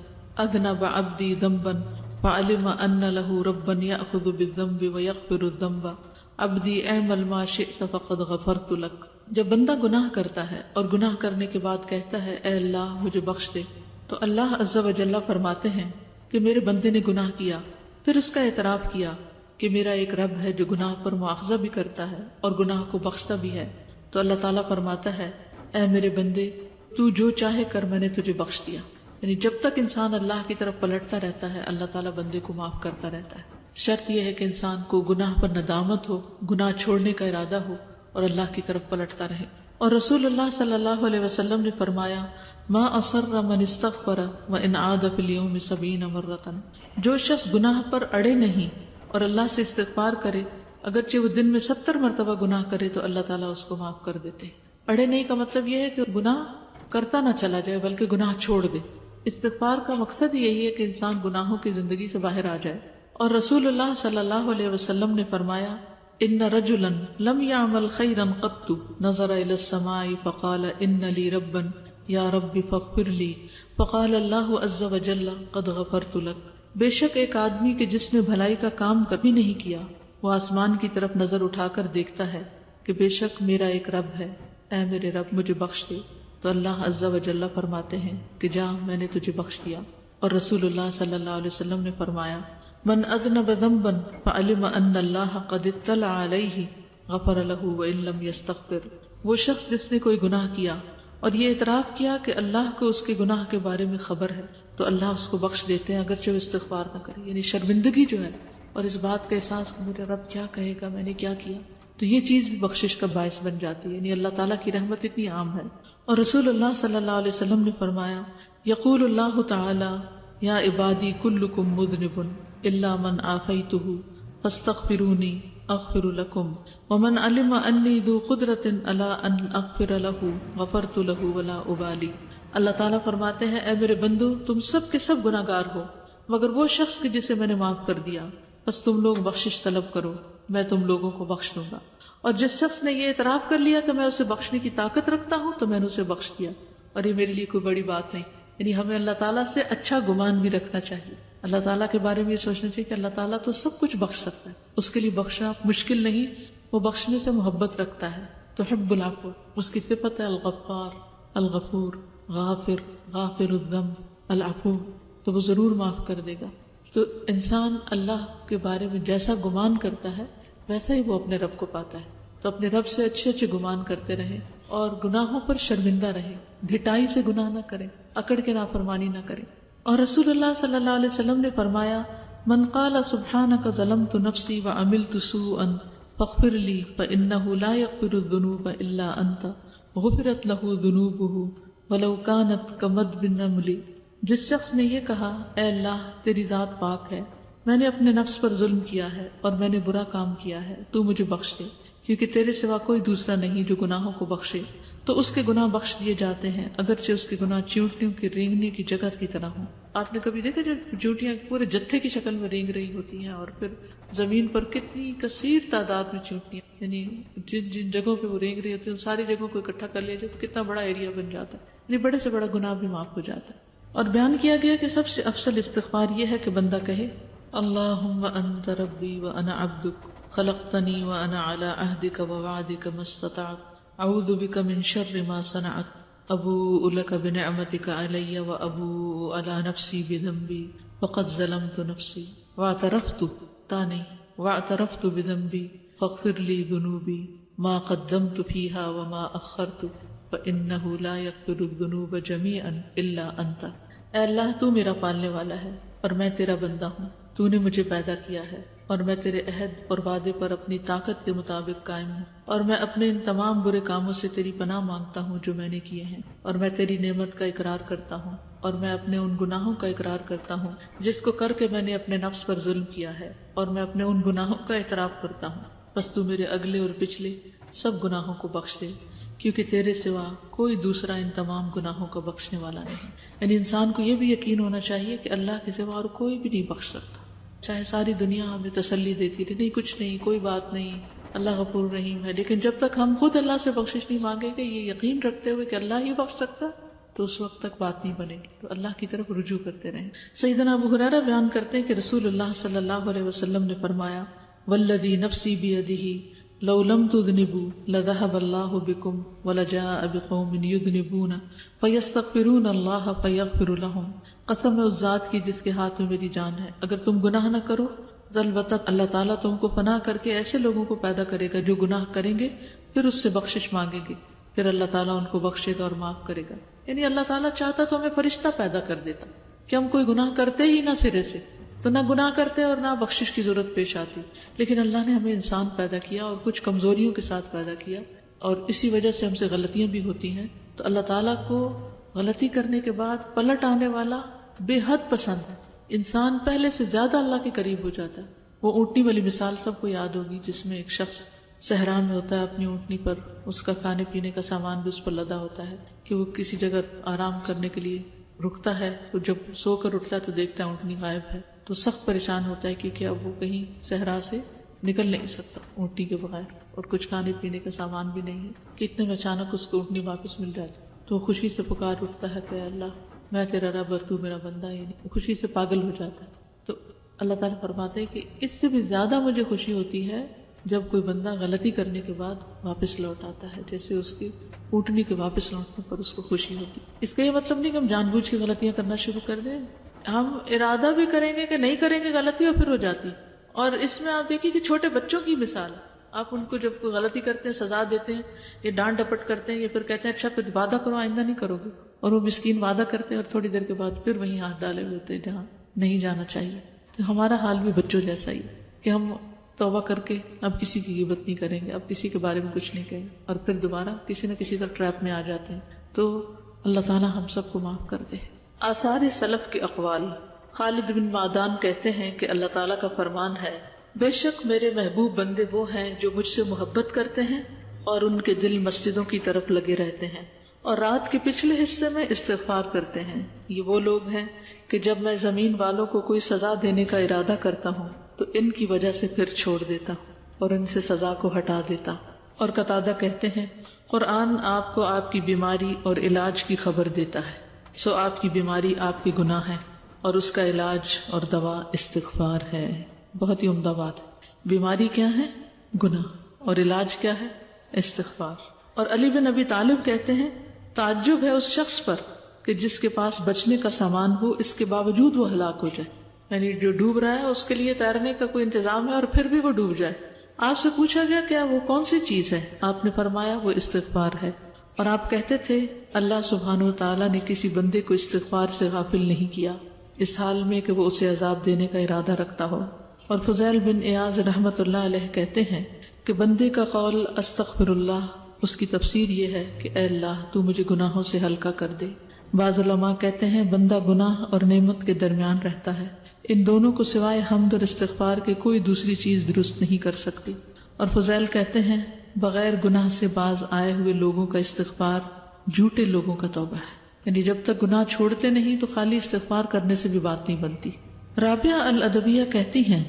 اذنب عبدي ذنبا فعلم ان له ربا يأخذ بالذنب ويغفر الذنب عبدي اعمل ما شئت فقد غفرت لك. جب بندہ گناہ کرتا ہے اور گناہ کرنے کے بعد کہتا ہے اے اللہ مجھے بخش دے، تو اللہ عز و جل فرماتے ہیں کہ میرے بندے نے گناہ کیا، پھر اس کا اعتراف کیا کہ میرا ایک رب ہے جو گناہ پر مواخذہ بھی کرتا ہے اور گناہ کو بخشتا بھی ہے. تو اللہ تعالیٰ فرماتا ہے اے میرے بندے تو جو چاہے کر، میں نے تجھے بخش دیا. یعنی جب تک انسان اللہ کی طرف پلٹتا رہتا ہے اللہ تعالیٰ بندے کو معاف کرتا رہتا ہے. شرط یہ ہے کہ انسان کو گناہ پر ندامت ہو، گناہ چھوڑنے کا ارادہ ہو اور اللہ کی طرف پلٹتا رہے. اور رسول اللہ صلی اللہ علیہ وسلم نے فرمایا ما اصر من استغفر وان عاد فی اليوم 70 مرۃ. جو شخص گناہ پر اڑے نہیں اور اللہ سے استغفار کرے اگرچہ وہ دن میں 70 مرتبہ گناہ کرے تو اللہ تعالیٰ اس کو معاف کر دیتے. اڑے نہیں کا مطلب یہ ہے کہ گناہ کرتا نہ چلا جائے بلکہ گناہ چھوڑ دے. استغفار کا مقصد یہی ہے کہ انسان گناہوں کی زندگی سے باہر آ جائے. اور رسول اللہ صلی اللہ علیہ وسلم نے فرمایا ان رجلا لم يعمل خيرا قط نظر الى السماء فقال ان لي ربا يا رب فاغفر لي فقال الله عز وجل قد غفرت لك. بے شک ایک آدمی کے جس نے بھلائی کا کام کبھی نہیں کیا وہ آسمان کی طرف نظر اٹھا کر دیکھتا ہے کہ بے شک میرا ایک رب ہے، اے میرے رب مجھے بخش دے. تو اللہ عز و جل فرماتے ہیں کہ جا میں نے تجھے بخش دیا. اور رسول اللہ صلی اللہ علیہ وسلم نے فرمایا من اذنب ذنبا فعلم ان اللہ قد اطلع علیہ غفر له وان لم يستغفر. وہ شخص جس نے کوئی گناہ کیا اور یہ اعتراف کیا کہ اللہ کو اس کے گناہ کے بارے میں خبر ہے تو اللہ اس کو بخش دیتے ہیں اگرچہ وہ استغفار نہ کرے. یعنی شرمندگی جو ہے اور اس بات کا احساس کہ میرا رب کیا کہے گا میں نے کیا کیا، تو یہ چیز بھی بخشش کا باعث بن جاتی ہے. یعنی اللہ تعالیٰ کی رحمت اتنی عام ہے. اور رسول اللہ صلی اللہ علیہ وسلم نے فرمایا یقول اللہ تعالی یا عبادی کلکم مذنب الا من عافیتہ فاستغفرونی اغفر لکم ومن علم انی ذو قدرت علی ان اغفر له غفرت له ولا ابالی. اللہ تعالیٰ فرماتے ہیں اے میرے بندو تم سب کے سب گناہگار ہو مگر وہ شخص کے جسے میں نے معاف کر دیا، بس تم لوگ بخشش طلب کرو میں تم لوگوں کو بخش دوں گا. اور جس شخص نے یہ اعتراف کر لیا کہ میں اسے بخشنے کی طاقت رکھتا ہوں تو میں نے اسے بخش دیا. اور یہ میرے لیے کوئی بڑی بات نہیں. یعنی ہمیں اللہ تعالیٰ سے اچھا گمان بھی رکھنا چاہیے. اللہ تعالیٰ کے بارے میں یہ سوچنا چاہیے کہ اللہ تعالیٰ تو سب کچھ بخش سکتا ہے، اس کے لیے بخشنا مشکل نہیں، وہ بخشنے سے محبت رکھتا ہے. تحب العفو، اس کی صفت ہے الغفار، الغفور، غافر، غافر الذنب، العفو، تو وہ ضرور معاف کر دے گا۔ تو انسان اللہ کے بارے میں جیسا گمان کرتا ہے ویسا ہی وہ اپنے رب کو پاتا ہے۔ تو اپنے رب سے اچھے اچھے گمان کرتے رہیں اور گناہوں پر شرمندہ رہیں، ڈھٹائی سے گناہ نہ کریں، اکڑ کے نافرمانی نہ کریں۔ اور رسول اللہ صلی اللہ علیہ وسلم نے فرمایا، من قال سبحانک ظلمت نفسی وعملت سوءا فاغفر لی فانہ لا یغفر الذنوب الا انت غفرت لہ ذنوبہ ولو کانت کمدب النمل۔ جس شخص نے یہ کہا، اے اللہ تیری ذات پاک ہے، میں نے اپنے نفس پر ظلم کیا ہے اور میں نے برا کام کیا ہے، تو مجھے بخش دے، کیونکہ تیرے سوا کوئی دوسرا نہیں جو گناہوں کو بخشے، تو اس کے گناہ بخش دیے جاتے ہیں، اگرچہ اس کے گناہ چیونٹیوں کی رینگنے کی جگہ کی طرح ہوں۔ آپ نے کبھی دیکھا جب چیونٹیاں پورے جتھے کی شکل میں رینگ رہی ہوتی ہیں اور پھر زمین پر کتنی کثیر تعداد میں چیونٹیاں، یعنی جن جن جگہوں پہ وہ رینگ رہی ہوتی ہیں ان ساری جگہوں کو اکٹھا کر لیا جائے تو کتنا بڑا ایریا بن جاتا ہے، یعنی بڑے سے بڑا گناہ بھی معاف ہو جاتا ہے۔ اور بیان کیا گیا کہ سب سے افضل استغفار یہ ہے کہ بندہ کہے، اللہم انت ربی وانا عبدک خلقتنی وانا علی عہدک ووعدک ما استطعت اعوذ بک من شر ما صنعت ابوء لک بنعمتک علی وابوء علی نفسی بذنبی فقد ظلمت نفسی واعترفت بذنبی فاغفر لی ذنوبی ما قدمت فیہا وما اخرت فإنہ لا یغفر الذنوب جميعا الا انت۔ اے اللہ تو میرا پالنے والا ہے اور میں تیرا بندہ ہوں، تو نے مجھے پیدا کیا ہے اور میں تیرے عہد اور وعدے پر اپنی طاقت کے مطابق قائم ہوں، اور میں اپنے ان تمام برے کاموں سے تیری پناہ مانگتا ہوں جو میں نے کیے ہیں، اور میں تیری نعمت کا اقرار کرتا ہوں، اور میں اپنے ان گناہوں کا اقرار کرتا ہوں جس کو کر کے میں نے اپنے نفس پر ظلم کیا ہے، اور میں اپنے ان گناہوں کا اعتراف کرتا ہوں، بس تو میرے اگلے اور پچھلے سب گناہوں کو بخش دے، کیونکہ تیرے سوا کوئی دوسرا ان تمام گناہوں کا بخشنے والا نہیں۔ یعنی انسان کو یہ بھی یقین ہونا چاہیے کہ اللہ کے سوا اور کوئی بھی نہیں بخش سکتا، چاہے ساری دنیا ہمیں تسلی دیتی رہے، نہیں کچھ نہیں، کوئی بات نہیں، اللہ غفور رحیم ہے، لیکن جب تک ہم خود اللہ سے بخشش نہیں مانگیں گے یہ یقین رکھتے ہوئے کہ اللہ ہی بخش سکتا، تو اس وقت تک بات نہیں بنے گی۔ تو اللہ کی طرف رجوع کرتے رہیں۔ سیدنا ابو ہریرہ بیان کرتے ہیں کہ رسول اللہ صلی اللہ علیہ وسلم نے فرمایا، والذی نفسی بیدہ لو لم تذنبوا لذهب اللہ بکم ولجاء بقوم یذنبون فیستغفرون اللہ فیغفر لهم۔ قسم ہے اس ذات کی جس کے ہاتھ میں میری جان ہے، اگر تم گناہ نہ کرو تو البتہ اللہ تعالیٰ تم کو فنا کر کے ایسے لوگوں کو پیدا کرے گا جو گناہ کریں گے پھر اس سے بخشش مانگیں گے، پھر اللہ تعالیٰ ان کو بخشے گا اور معاف کرے گا۔ یعنی اللہ تعالیٰ چاہتا تو ہمیں فرشتہ پیدا کر دیتا کہ ہم کوئی گناہ کرتے ہی نہ سرے سے، تو نہ گناہ کرتے اور نہ بخشش کی ضرورت پیش آتی، لیکن اللہ نے ہمیں انسان پیدا کیا اور کچھ کمزوریوں کے ساتھ پیدا کیا، اور اسی وجہ سے ہم سے غلطیاں بھی ہوتی ہیں۔ تو اللہ تعالیٰ کو غلطی کرنے کے بعد پلٹ آنے والا بے حد پسند ہے، انسان پہلے سے زیادہ اللہ کے قریب ہو جاتا ہے۔ وہ اونٹنی والی مثال سب کو یاد ہوگی، جس میں ایک شخص صحرا میں ہوتا ہے، اپنی اونٹنی پر اس کا کھانے پینے کا سامان بھی اس پر لدا ہوتا ہے کہ وہ کسی جگہ آرام کرنے کے لیے رکتا ہے، تو جب سو کر اٹھتا ہے تو دیکھتا ہے اونٹنی غائب ہے، تو سخت پریشان ہوتا ہے کیونکہ اب وہ کہیں صحرا سے نکل نہیں سکتا اونٹنی کے بغیر، اور کچھ کھانے پینے کا سامان بھی نہیں ہے، کہ اتنے میں اچانک اس کو اونٹنی واپس مل جاتی، تو وہ خوشی سے پکار اٹھتا ہے کہ اللہ میں تیرا رب اور تو میرا بندہ، یعنی خوشی سے پاگل ہو جاتا ہے۔ تو اللہ تعالیٰ فرماتے ہیں کہ اس سے بھی زیادہ مجھے خوشی ہوتی ہے جب کوئی بندہ غلطی کرنے کے بعد واپس لوٹ آتا ہے، جیسے اس کی اونٹنی کے واپس لوٹنے پر اس کو خوشی ہوتی۔ اس کا یہ مطلب نہیں کہ ہم جان بوجھ کے غلطیاں کرنا شروع کر دیں، ہم ارادہ بھی کریں گے کہ نہیں کریں گے غلطی اور پھر ہو جاتی۔ اور اس میں آپ دیکھیے کہ چھوٹے بچوں کی مثال، آپ ان کو جب کوئی غلطی کرتے ہیں سزا دیتے ہیں یا ڈانٹ ڈپٹ کرتے ہیں یا پھر کہتے ہیں اچھا پھر وعدہ کرو آئندہ نہیں کرو گے، اور وہ مسکین وعدہ کرتے ہیں اور تھوڑی دیر کے بعد پھر وہیں ہاتھ ڈالے ہوئے ہوتے ہیں جہاں نہیں جانا چاہیے۔ تو ہمارا حال بھی بچوں جیسا ہی کہ ہم توبہ کر کے اب کسی کی غیبت نہیں کریں گے، اب کسی کے بارے میں کچھ نہیں کہیں گے، اور پھر دوبارہ کسی نہ کسی کا ٹریپ میں آ جاتے ہیں۔ تو اللہ تعالیٰ ہم سب کو معاف کر دے۔ آثار سلف کے اقوال۔ خالد بن معدان کہتے ہیں کہ اللہ تعالیٰ کا فرمان ہے، بے شک میرے محبوب بندے وہ ہیں جو مجھ سے محبت کرتے ہیں اور ان کے دل مسجدوں کی طرف لگے رہتے ہیں اور رات کے پچھلے حصے میں استغفار کرتے ہیں۔ یہ وہ لوگ ہیں کہ جب میں زمین والوں کو کوئی سزا دینے کا ارادہ کرتا ہوں تو ان کی وجہ سے پھر چھوڑ دیتا ہوں اور ان سے سزا کو ہٹا دیتا ہوں۔ اور قتادہ کہتے ہیں، قرآن آپ کو آپ کی بیماری اور علاج کی خبر دیتا ہے، سو آپ کی بیماری آپ کے گناہ ہے اور اس کا علاج اور دوا استغفار ہے۔ بہت ہی عمدہ بات ہے۔ بیماری کیا ہے؟ گناہ، اور علاج کیا ہے؟ استغفار. اور علی بن ابی طالب کہتے ہیں تعجب ہے اس شخص پر کہ جس کے پاس بچنے کا سامان ہو، اس کے باوجود وہ ہلاک ہو جائے. یعنی جو ڈوب رہا ہے اس کے لیے تیرنے کا کوئی انتظام ہے اور پھر بھی وہ ڈوب جائے. آپ سے پوچھا گیا کیا وہ کون سی چیز ہے؟ آپ نے فرمایا وہ استغفار ہے. اور آپ کہتے تھے اللہ سبحانہ و تعالیٰ نے کسی بندے کو استغفار سے غافل نہیں کیا اس حال میں کہ وہ اسے عذاب دینے کا ارادہ رکھتا ہو. اور فضیل بن ایاز رحمت اللہ علیہ کہتے ہیں کہ بندے کا قول استغفر اللہ، اس کی تفسیر یہ ہے کہ اے اللہ تو مجھے گناہوں سے ہلکا کر دے. بعض علماء کہتے ہیں بندہ گناہ اور نعمت کے درمیان رہتا ہے، ان دونوں کو سوائے حمد اور استغفار کے کوئی دوسری چیز درست نہیں کر سکتی. اور فضیل کہتے ہیں بغیر گناہ سے باز آئے ہوئے لوگوں کا استغفار جھوٹے لوگوں کا توبہ ہے. یعنی جب تک گناہ چھوڑتے نہیں تو خالی استغفار کرنے سے بھی بات نہیں بنتی. رابعہ الادویہ کہتی ہیں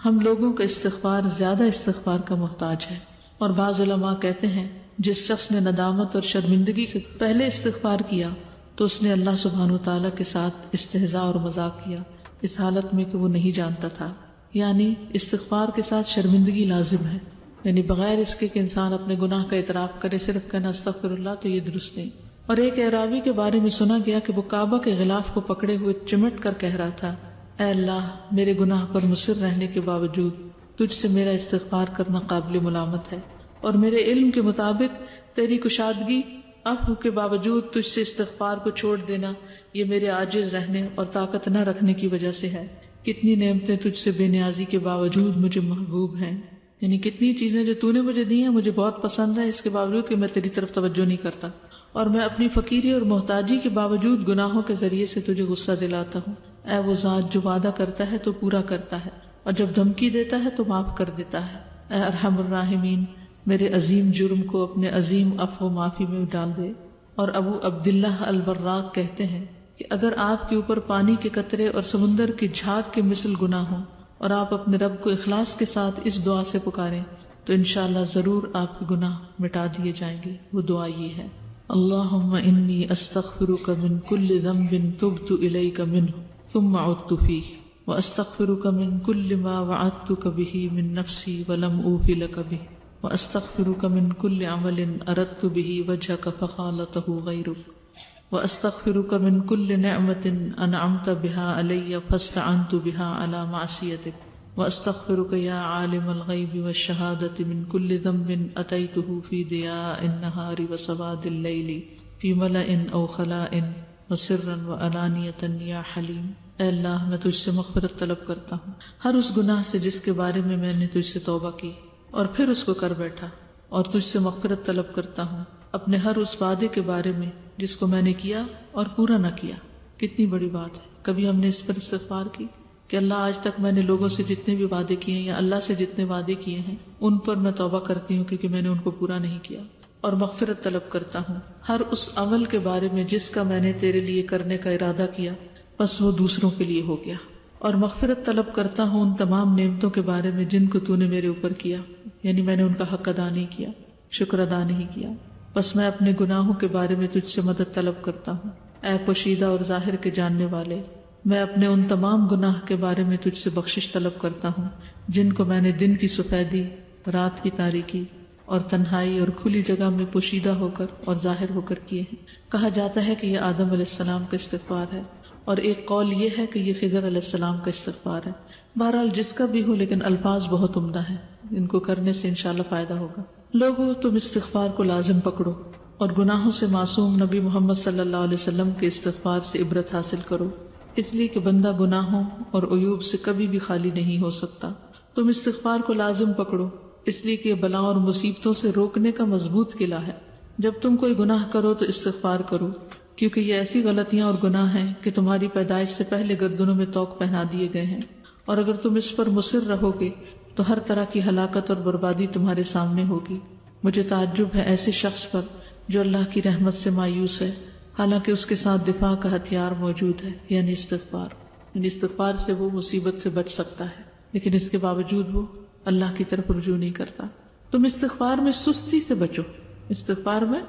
ہم لوگوں کا استغفار زیادہ استغفار کا محتاج ہے. اور بعض علماء کہتے ہیں جس شخص نے ندامت اور شرمندگی سے پہلے استغفار کیا تو اس نے اللہ سبحانہ وتعالیٰ کے ساتھ استہزاء اور مذاق کیا اس حالت میں کہ وہ نہیں جانتا تھا. یعنی استغفار کے ساتھ شرمندگی لازم ہے، یعنی بغیر اس کے کہ انسان اپنے گناہ کا اعتراف کرے صرف کہنا استغفر اللہ تو یہ درست نہیں. اور ایک اعرابی کے بارے میں سنا گیا کہ وہ کعبہ کے غلاف کو پکڑے ہوئے چمٹ کر کہہ رہا تھا اے اللہ میرے گناہ پر مصر رہنے کے باوجود تجھ سے میرا استغفار کرنا قابل ملامت ہے، اور میرے علم کے مطابق تیری کشادگی عفو کے باوجود تجھ سے استغفار کو چھوڑ دینا یہ میرے عاجز رہنے اور طاقت نہ رکھنے کی وجہ سے ہے. کتنی نعمتیں تجھ سے بے نیازی کے باوجود مجھے محبوب ہیں، یعنی کتنی چیزیں جو تو نے مجھے دی ہیں مجھے بہت پسند ہے، اس کے باوجود کہ میں تیری طرف توجہ نہیں کرتا، اور میں اپنی فقیری اور محتاجی کے باوجود گناہوں کے ذریعے سے تجھے غصہ دلاتا ہوں. اے وہ ذات جو وعدہ کرتا ہے تو پورا کرتا ہے اور جب دھمکی دیتا ہے تو معاف کر دیتا ہے. اے ارحم الراحمین میرے عظیم جرم کو اپنے عظیم عفو و معافی میں ڈال دے. اور ابو عبداللہ البراق کہتے ہیں کہ اگر آپ کے اوپر پانی کے قطرے اور سمندر کی جھاگ کے مثل گناہ ہوں اور آپ اپنے رب کو اخلاص کے ساتھ اس دعا سے پکاریں تو انشاءاللہ ضرور آپ کے گناہ مٹا دیے جائیں گے. وہ دعا یہ ہے اللہم انی استغفرک من کل ذنب تبت الیک منہ ثم عدت فیہ واستغفرک من کل ما وعدتک بہ من نفسی ولم اوف لک بہ واستغفرک من کل عمل اردت بہ وجہک فخالطہ غیرک واستغفرک من کل نعمت انعمت بها علی فاستعنت بها علی معصیتک واستغفرک یا عالم الغیب والشہادۃ من کل ذنب اتیتہ فی ضیاء النہار وسواد اللیل فی ملأ او خلاء وسرا وعلانیۃ یا حلیم. اے اللہ میں تجھ سے مغفرت طلب کرتا ہوں ہر اس گناہ سے جس کے بارے میں نے تجھ سے توبہ کی اور پھر اس کو کر بیٹھا، اور تجھ سے مغفرت طلب کرتا ہوں اپنے ہر اس وعدے کے بارے میں جس کو میں نے کیا اور پورا نہ کیا. کتنی بڑی بات ہے. کبھی ہم نے اس پر استغفار کی کہ اللہ آج تک میں نے لوگوں سے جتنے بھی وعدے کیے ہیں یا اللہ سے جتنے وعدے کیے ہیں ان پر میں توبہ کرتی ہوں کیونکہ میں نے ان کو پورا نہیں کیا، اور مغفرت طلب کرتا ہوں ہر اس عمل کے بارے میں جس کا میں نے تیرے لیے کرنے کا ارادہ کیا بس وہ دوسروں کے لیے ہو گیا، اور مغفرت طلب کرتا ہوں ان تمام نعمتوں کے بارے میں جن کو تو نے میرے اوپر کیا، یعنی میں نے ان کا حق ادا نہیں کیا، شکر ادا نہیں کیا. بس میں اپنے گناہوں کے بارے میں تجھ سے مدد طلب کرتا ہوں اے پوشیدہ اور ظاہر کے جاننے والے. میں اپنے ان تمام گناہ کے بارے میں تجھ سے بخشش طلب کرتا ہوں جن کو میں نے دن کی سفیدی، رات کی تاریکی اور تنہائی اور کھلی جگہ میں پوشیدہ ہو کر اور ظاہر ہو کر کیے ہیں. کہا جاتا ہے کہ یہ آدم علیہ السلام کا استغفار ہے، اور ایک قول یہ ہے کہ یہ خضر علیہ السلام کا استغفار ہے. بہرحال جس کا بھی ہو لیکن الفاظ بہت عمدہ ہیں، ان کو کرنے سے انشاءاللہ فائدہ ہوگا. لوگوں تم استغفار کو لازم پکڑو اور گناہوں سے معصوم نبی محمد صلی اللہ علیہ وسلم کے استغفار سے عبرت حاصل کرو، اس لیے کہ بندہ گناہوں اور عیوب سے کبھی بھی خالی نہیں ہو سکتا. تم استغفار کو لازم پکڑو اس لیے کہ یہ بلاؤں اور مصیبتوں سے روکنے کا مضبوط قلعہ ہے. جب تم کوئی گناہ کرو تو استغفار کرو، کیونکہ یہ ایسی غلطیاں اور گناہ ہیں کہ تمہاری پیدائش سے پہلے گردنوں میں توق پہنا دیے گئے ہیں، اور اگر تم اس پر مصر رہو گے تو ہر طرح کی ہلاکت اور بربادی تمہارے سامنے ہوگی. مجھے تعجب ہے ایسے شخص پر جو اللہ کی رحمت سے مایوس ہے حالانکہ اس کے ساتھ دفاع کا ہتھیار موجود ہے، یعنی استغفار. یعنی استغفار سے وہ مصیبت سے بچ سکتا ہے، لیکن اس کے باوجود وہ اللہ کی طرف رجوع نہیں کرتا. تم استغفار میں سستی سے بچو، استغفار میں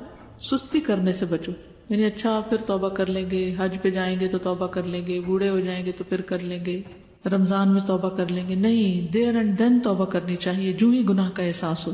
سستی کرنے سے بچو. یعنی اچھا پھر توبہ کر لیں گے، حج پہ جائیں گے تو توبہ کر لیں گے، بوڑھے ہو جائیں گے تو پھر کر لیں گے، رمضان میں توبہ کر لیں گے. نہیں، دیر اینڈ دین توبہ کرنی چاہیے جو ہی گناہ کا احساس ہو.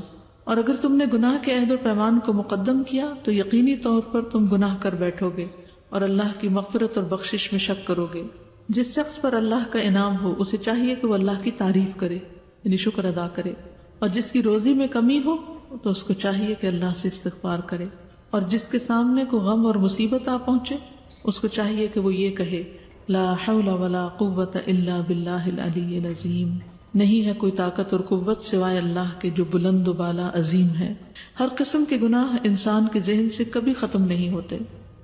اور اگر تم نے گناہ کے عہد و پیمان کو مقدم کیا تو یقینی طور پر تم گناہ کر بیٹھو گے اور اللہ کی مغفرت اور بخشش میں شک کرو گے۔ جس شخص پر اللہ کا انعام ہو اسے چاہیے کہ وہ اللہ کی تعریف کرے، یعنی شکر ادا کرے، اور جس کی روزی میں کمی ہو تو اس کو چاہیے کہ اللہ سے استغفار کرے، اور جس کے سامنے کو غم اور مصیبت آ پہنچے اس کو چاہیے کہ وہ یہ کہے لا حول ولا قوت الا باللہ العلی العظیم، نہیں ہے کوئی طاقت اور قوت سوائے اللہ کے جو بلند و بالا عظیم ہے۔ ہر قسم کے گناہ انسان کے ذہن سے کبھی ختم نہیں ہوتے،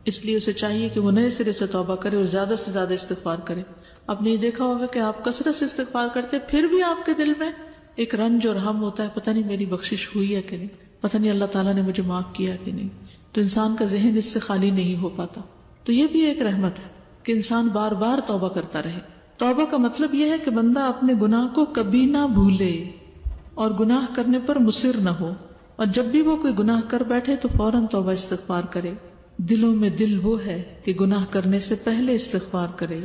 اس لیے اسے چاہیے کہ وہ نئے سرے سے توبہ کرے اور زیادہ سے زیادہ استغفار کرے۔ آپ نے یہ دیکھا ہوگا کہ آپ کثرت سے استغفار کرتے پھر بھی آپ کے دل میں ایک رنج اور ہم ہوتا ہے، پتہ نہیں میری بخشش ہوئی ہے کہ نہیں، پتہ نہیں اللہ تعالیٰ نے مجھے معاف کیا کہ نہیں، تو انسان کا ذہن اس سے خالی نہیں ہو پاتا۔ تو یہ بھی ایک رحمت ہے کہ انسان بار بار توبہ کرتا رہے۔ توبہ کا مطلب یہ ہے کہ بندہ اپنے گناہ کو کبھی نہ بھولے اور گناہ کرنے پر مصر نہ ہو، اور جب بھی وہ کوئی گناہ کر بیٹھے تو فوراً توبہ استغفار کرے۔ دلوں میں دل وہ ہے کہ گناہ کرنے سے پہلے استغفار کرے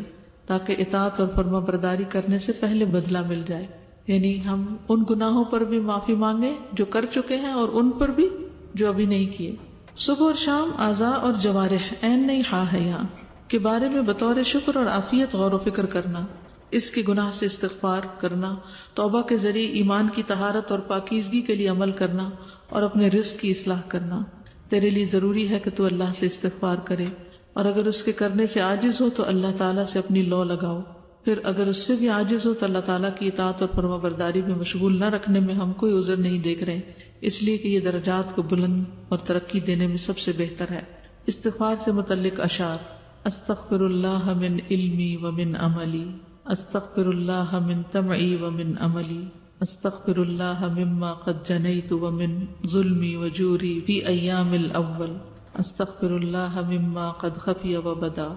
تاکہ اطاعت اور فرما برداری کرنے سے پہلے بدلہ مل جائے، یعنی ہم ان گناہوں پر بھی معافی مانگے جو کر چکے ہیں اور ان پر بھی جو ابھی نہیں کیے۔ صبح اور شام اعضاء اور جوارح عین نہیں ہاں ہے یہاں کے بارے میں بطور شکر اور عافیت غور و فکر کرنا، اس کے گناہ سے استغفار کرنا، توبہ کے ذریعے ایمان کی طہارت اور پاکیزگی کے لیے عمل کرنا اور اپنے رزق کی اصلاح کرنا۔ تیرے لیے ضروری ہے کہ تو اللہ سے استغفار کرے، اور اگر اس کے کرنے سے عاجز ہو تو اللہ تعالیٰ سے اپنی لو لگاؤ، پھر اگر اس سے بھی عاجز ہو تو اللہ تعالیٰ کی اطاعت اور فرما برداری میں مشغول نہ رکھنے میں ہم کوئی عذر نہیں دیکھ رہے، اس لیے کہ یہ درجات کو بلند اور ترقی دینے میں سب سے بہتر ہے۔ استغفار سے متعلق اشعار: استغفر اللہ من علمی ومن عملی، استغفر اللہ من طمعی ومن عملی، استغفر اللہ مما قد جنیت ومن ظلمی وجوری فی ایام الاول، استغفر اللہ مما قد خفی وبدا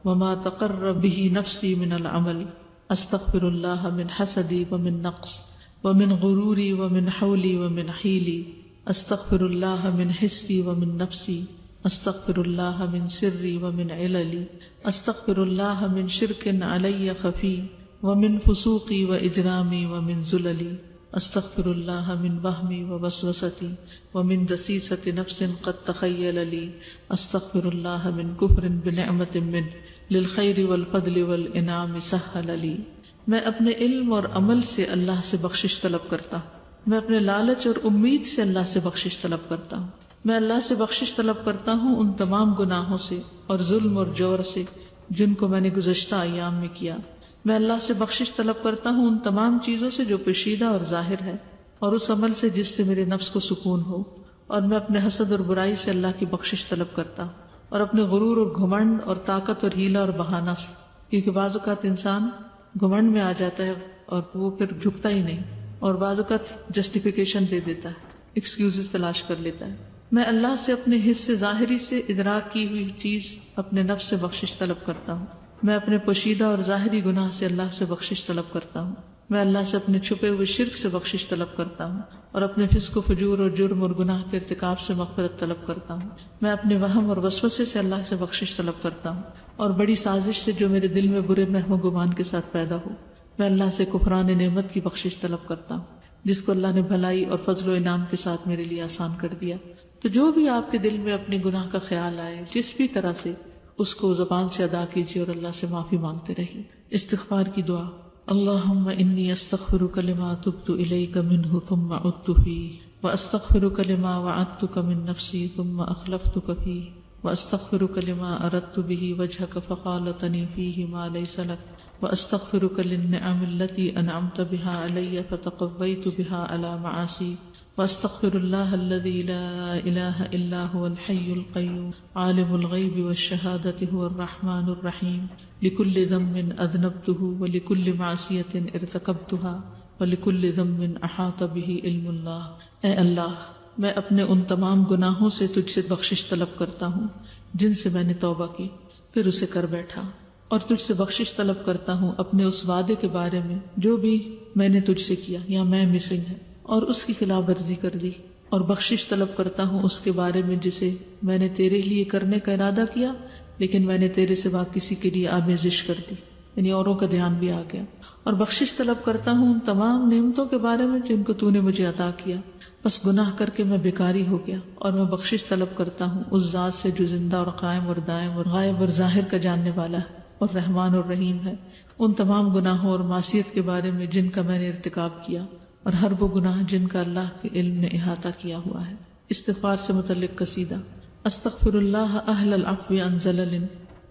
وما تقرب به نفسی من العمل، استغفر اللہ من حسدی ومن نقص ومن غروری ومن حولی ومن حیلی، استغفر اللہ من حسی ومن نفسی، استغفر اللہ من سری ومن عللی، استغفر اللہ من شرک علی خفی ومن فسوقی و اجرامی ومن زللی، استغفر اللہ من وہمی و وسوستی ومن دسیسۃ نفس قد تخیل لی، استغفر اللہ من کفر بنعمت من للخیر والفضل والانعام سہل لی۔ میں اپنے علم اور عمل سے اللہ سے بخشش طلب کرتا ہوں، میں اپنے لالچ اور امید سے اللہ سے بخشش طلب کرتا ہوں، میں اللہ سے بخشش طلب کرتا ہوں ان تمام گناہوں سے اور ظلم اور جور سے جن کو میں نے گزشتہ ایام میں کیا۔ میں اللہ سے بخشش طلب کرتا ہوں ان تمام چیزوں سے جو پوشیدہ اور ظاہر ہے، اور اس عمل سے جس سے میرے نفس کو سکون ہو، اور میں اپنے حسد اور برائی سے اللہ کی بخشش طلب کرتا ہوں، اور اپنے غرور اور گھمنڈ اور طاقت اور ہیلا اور بہانہ سے، کیونکہ بعض اوقات انسان گھمنڈ میں آ جاتا ہے اور وہ پھر جھکتا ہی نہیں، اور بعض اوقات جسٹیفیکیشن دے دیتا ہے، ایکسکیوزز تلاش کر لیتا ہے۔ میں اللہ سے اپنے حصے ظاہری سے ادراک کی ہوئی چیز اپنے نفس سے بخشش طلب کرتا ہوں، میں اپنے پوشیدہ اور ظاہری گناہ سے اللہ سے بخشش طلب کرتا ہوں، میں اللہ سے اپنے چھپے ہوئے شرک سے بخشش طلب کرتا ہوں، اور اپنے فسق و فجور اور جرم اور گناہ کے ارتکاب سے مغفرت طلب کرتا ہوں، میں اپنے وہم اور وسوسے سے اللہ سے بخشش طلب کرتا ہوں، اور بڑی سازش سے جو میرے دل میں برے وہم و گمان کے ساتھ پیدا ہو۔ میں اللہ سے کفران نعمت کی بخشش طلب کرتا ہوں جس کو اللہ نے بھلائی اور فضل و انعام کے ساتھ میرے لیے آسان کر دیا۔ تو جو بھی آپ کے دل میں اپنے گناہ کا خیال آئے، جس بھی طرح سے، اس کو زبان سے ادا کیجیے اور اللہ سے معافی مانگتے رہیے۔ استغفار کی دعا: اللہم انی استغفرک لما تبت الیک منہ ثم عدت فیہ، واستغفرک لما وعدتک من نفسی ثم اخلفتک فیہ، واستغفرک لما اردت بہ وجہک فخالطنی فیہ ما لیس لک، واستغفرک للنعم التي انعمت بها علی فتقویت بها علی معاصی، واستغفر اللہ الذی لا الہ الا هو الحی القیوم عالم الغیب والشہادۃ هو الرحمن الرحیم لکل ذنب اذنبته ولکل معصیۃ ارتکبتها ولکل ذنب احاط به علم اللہ۔ اے اللہ، میں اپنے ان تمام گناہوں سے تجھ سے بخشش طلب کرتا ہوں جن سے میں نے توبہ کی پھر اسے کر بیٹھا، اور تجھ سے بخشش طلب کرتا ہوں اپنے اس وعدے کے بارے میں جو بھی میں نے تجھ سے کیا یا میں مسنگ ہے اور اس کی خلاف ورزی کر دی، اور بخشش طلب کرتا ہوں اس کے بارے میں جسے میں نے تیرے لیے کرنے کا ارادہ کیا لیکن میں نے تیرے سوا کسی کے لیے آمیزش کر دی، یعنی اوروں کا دھیان بھی آ گیا، اور بخشش طلب کرتا ہوں ان تمام نعمتوں کے بارے میں جن کو تو نے مجھے عطا کیا، بس گناہ کر کے میں بیکاری ہو گیا اور میں بخشش طلب کرتا ہوں اس ذات سے جو زندہ اور قائم اور دائم اور غائب اور ظاہر کا جاننے والا ہے اور رحمان اور رحیم ہے، ان تمام گناہوں اور معصیت کے بارے میں جن کا میں نے ارتکاب کیا اور ہر وہ گناہ جن کا اللہ کے علم نے احاطہ کیا ہوا ہے۔ استغفار سے متعلق قصیدہ۔ استغفر اللہ اہل العفو عن زلل،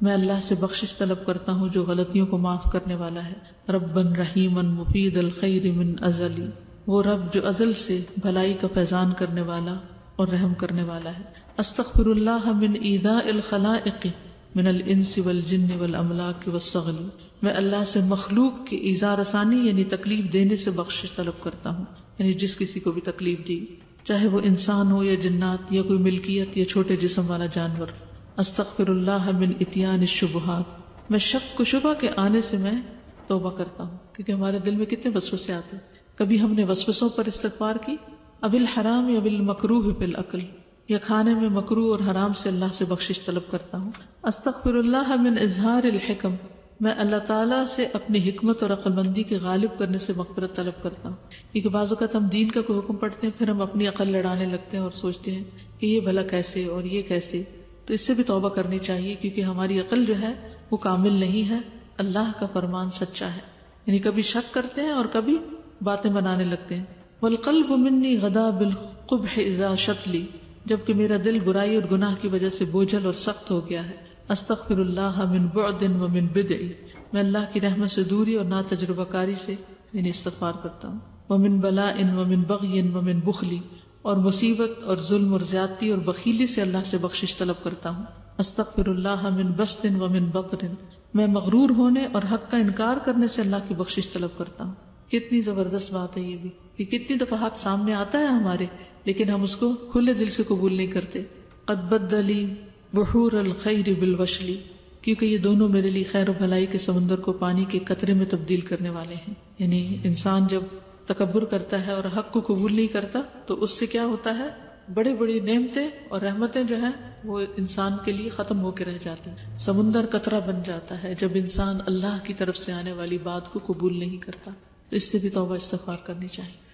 میں اللہ سے بخشش طلب کرتا ہوں جو غلطیوں کو معاف کرنے والا ہے۔ ربا رحیما مفید الخیر من ازلی، وہ رب جو ازل سے بھلائی کا فیضان کرنے والا اور رحم کرنے والا ہے۔ استغفر اللہ من ایذاء الخلائق من الانس والجن والاملاک والصغل، میں اللہ سے مخلوق کی ایذا رسانی یعنی تکلیف دینے سے بخشش طلب کرتا ہوں، یعنی جس کسی کو بھی تکلیف دی، چاہے وہ انسان ہو یا جنات یا کوئی ملکیت یا چھوٹے جسم والا جانور۔ استغفر اللہ من اتیان الشبہات، میں شک و شبہ کے آنے سے میں توبہ کرتا ہوں، کیونکہ ہمارے دل میں کتنے وسوسے آتے ہیں۔ کبھی ہم نے وسوسوں پر استغفار کی، اب الحرام یا بالمکروہ فی الاکل، یا کھانے میں مکروہ اور حرام سے اللہ سے بخشش طلب کرتا ہوں۔ استغفر اللہ من اظہار الحکم، میں اللہ تعالیٰ سے اپنی حکمت اور عقل مندی کے غالب کرنے سے مغفرت طلب کرتا ہوں، کیونکہ بعض اوقات ہم دین کا کوئی حکم پڑھتے ہیں پھر ہم اپنی عقل لڑانے لگتے ہیں اور سوچتے ہیں کہ یہ بھلا کیسے اور یہ کیسے، تو اس سے بھی توبہ کرنی چاہیے، کیونکہ ہماری عقل جو ہے وہ کامل نہیں ہے، اللہ کا فرمان سچا ہے، یعنی کبھی شک کرتے ہیں اور کبھی باتیں بنانے لگتے ہیں۔ والقلب منی غدا بالقبح اذا شتلی، جبکہ میرا دل برائی اور گناہ کی وجہ سے بوجھل اور سخت ہو گیا ہے۔ استغفر اللہ من بعد ومن بدع، میں اللہ کی رحمت سے دوری اور ناتجربہ کاری سے یعنی استغفار کرتا ہوں۔ ومن بلاء ومن بغی ومن بخل، اور مصیبت اور ظلم اور زیادتی اور بخیلی سے اللہ سے بخشش طلب کرتا ہوں۔ استغفر اللہ من بسط ومن بطر، میں مغرور ہونے اور حق کا انکار کرنے سے اللہ کی بخشش طلب کرتا ہوں۔ کتنی زبردست بات ہے یہ بھی، کہ کتنی دفعہ حق سامنے آتا ہے ہمارے لیکن ہم اس کو کھلے دل سے قبول نہیں کرتے۔ قد بدلی بحور الخیر بالوشلی، کیونکہ یہ دونوں میرے لیے خیر و بھلائی کے سمندر کو پانی کے قطرے میں تبدیل کرنے والے ہیں۔ یعنی انسان جب تکبر کرتا ہے اور حق کو قبول نہیں کرتا تو اس سے کیا ہوتا ہے، بڑی بڑی نعمتیں اور رحمتیں جو ہیں وہ انسان کے لیے ختم ہو کے رہ جاتی ہیں، سمندر قطرہ بن جاتا ہے جب انسان اللہ کی طرف سے آنے والی بات کو قبول نہیں کرتا۔ تو اس سے بھی توبہ استغفار کرنی چاہیے۔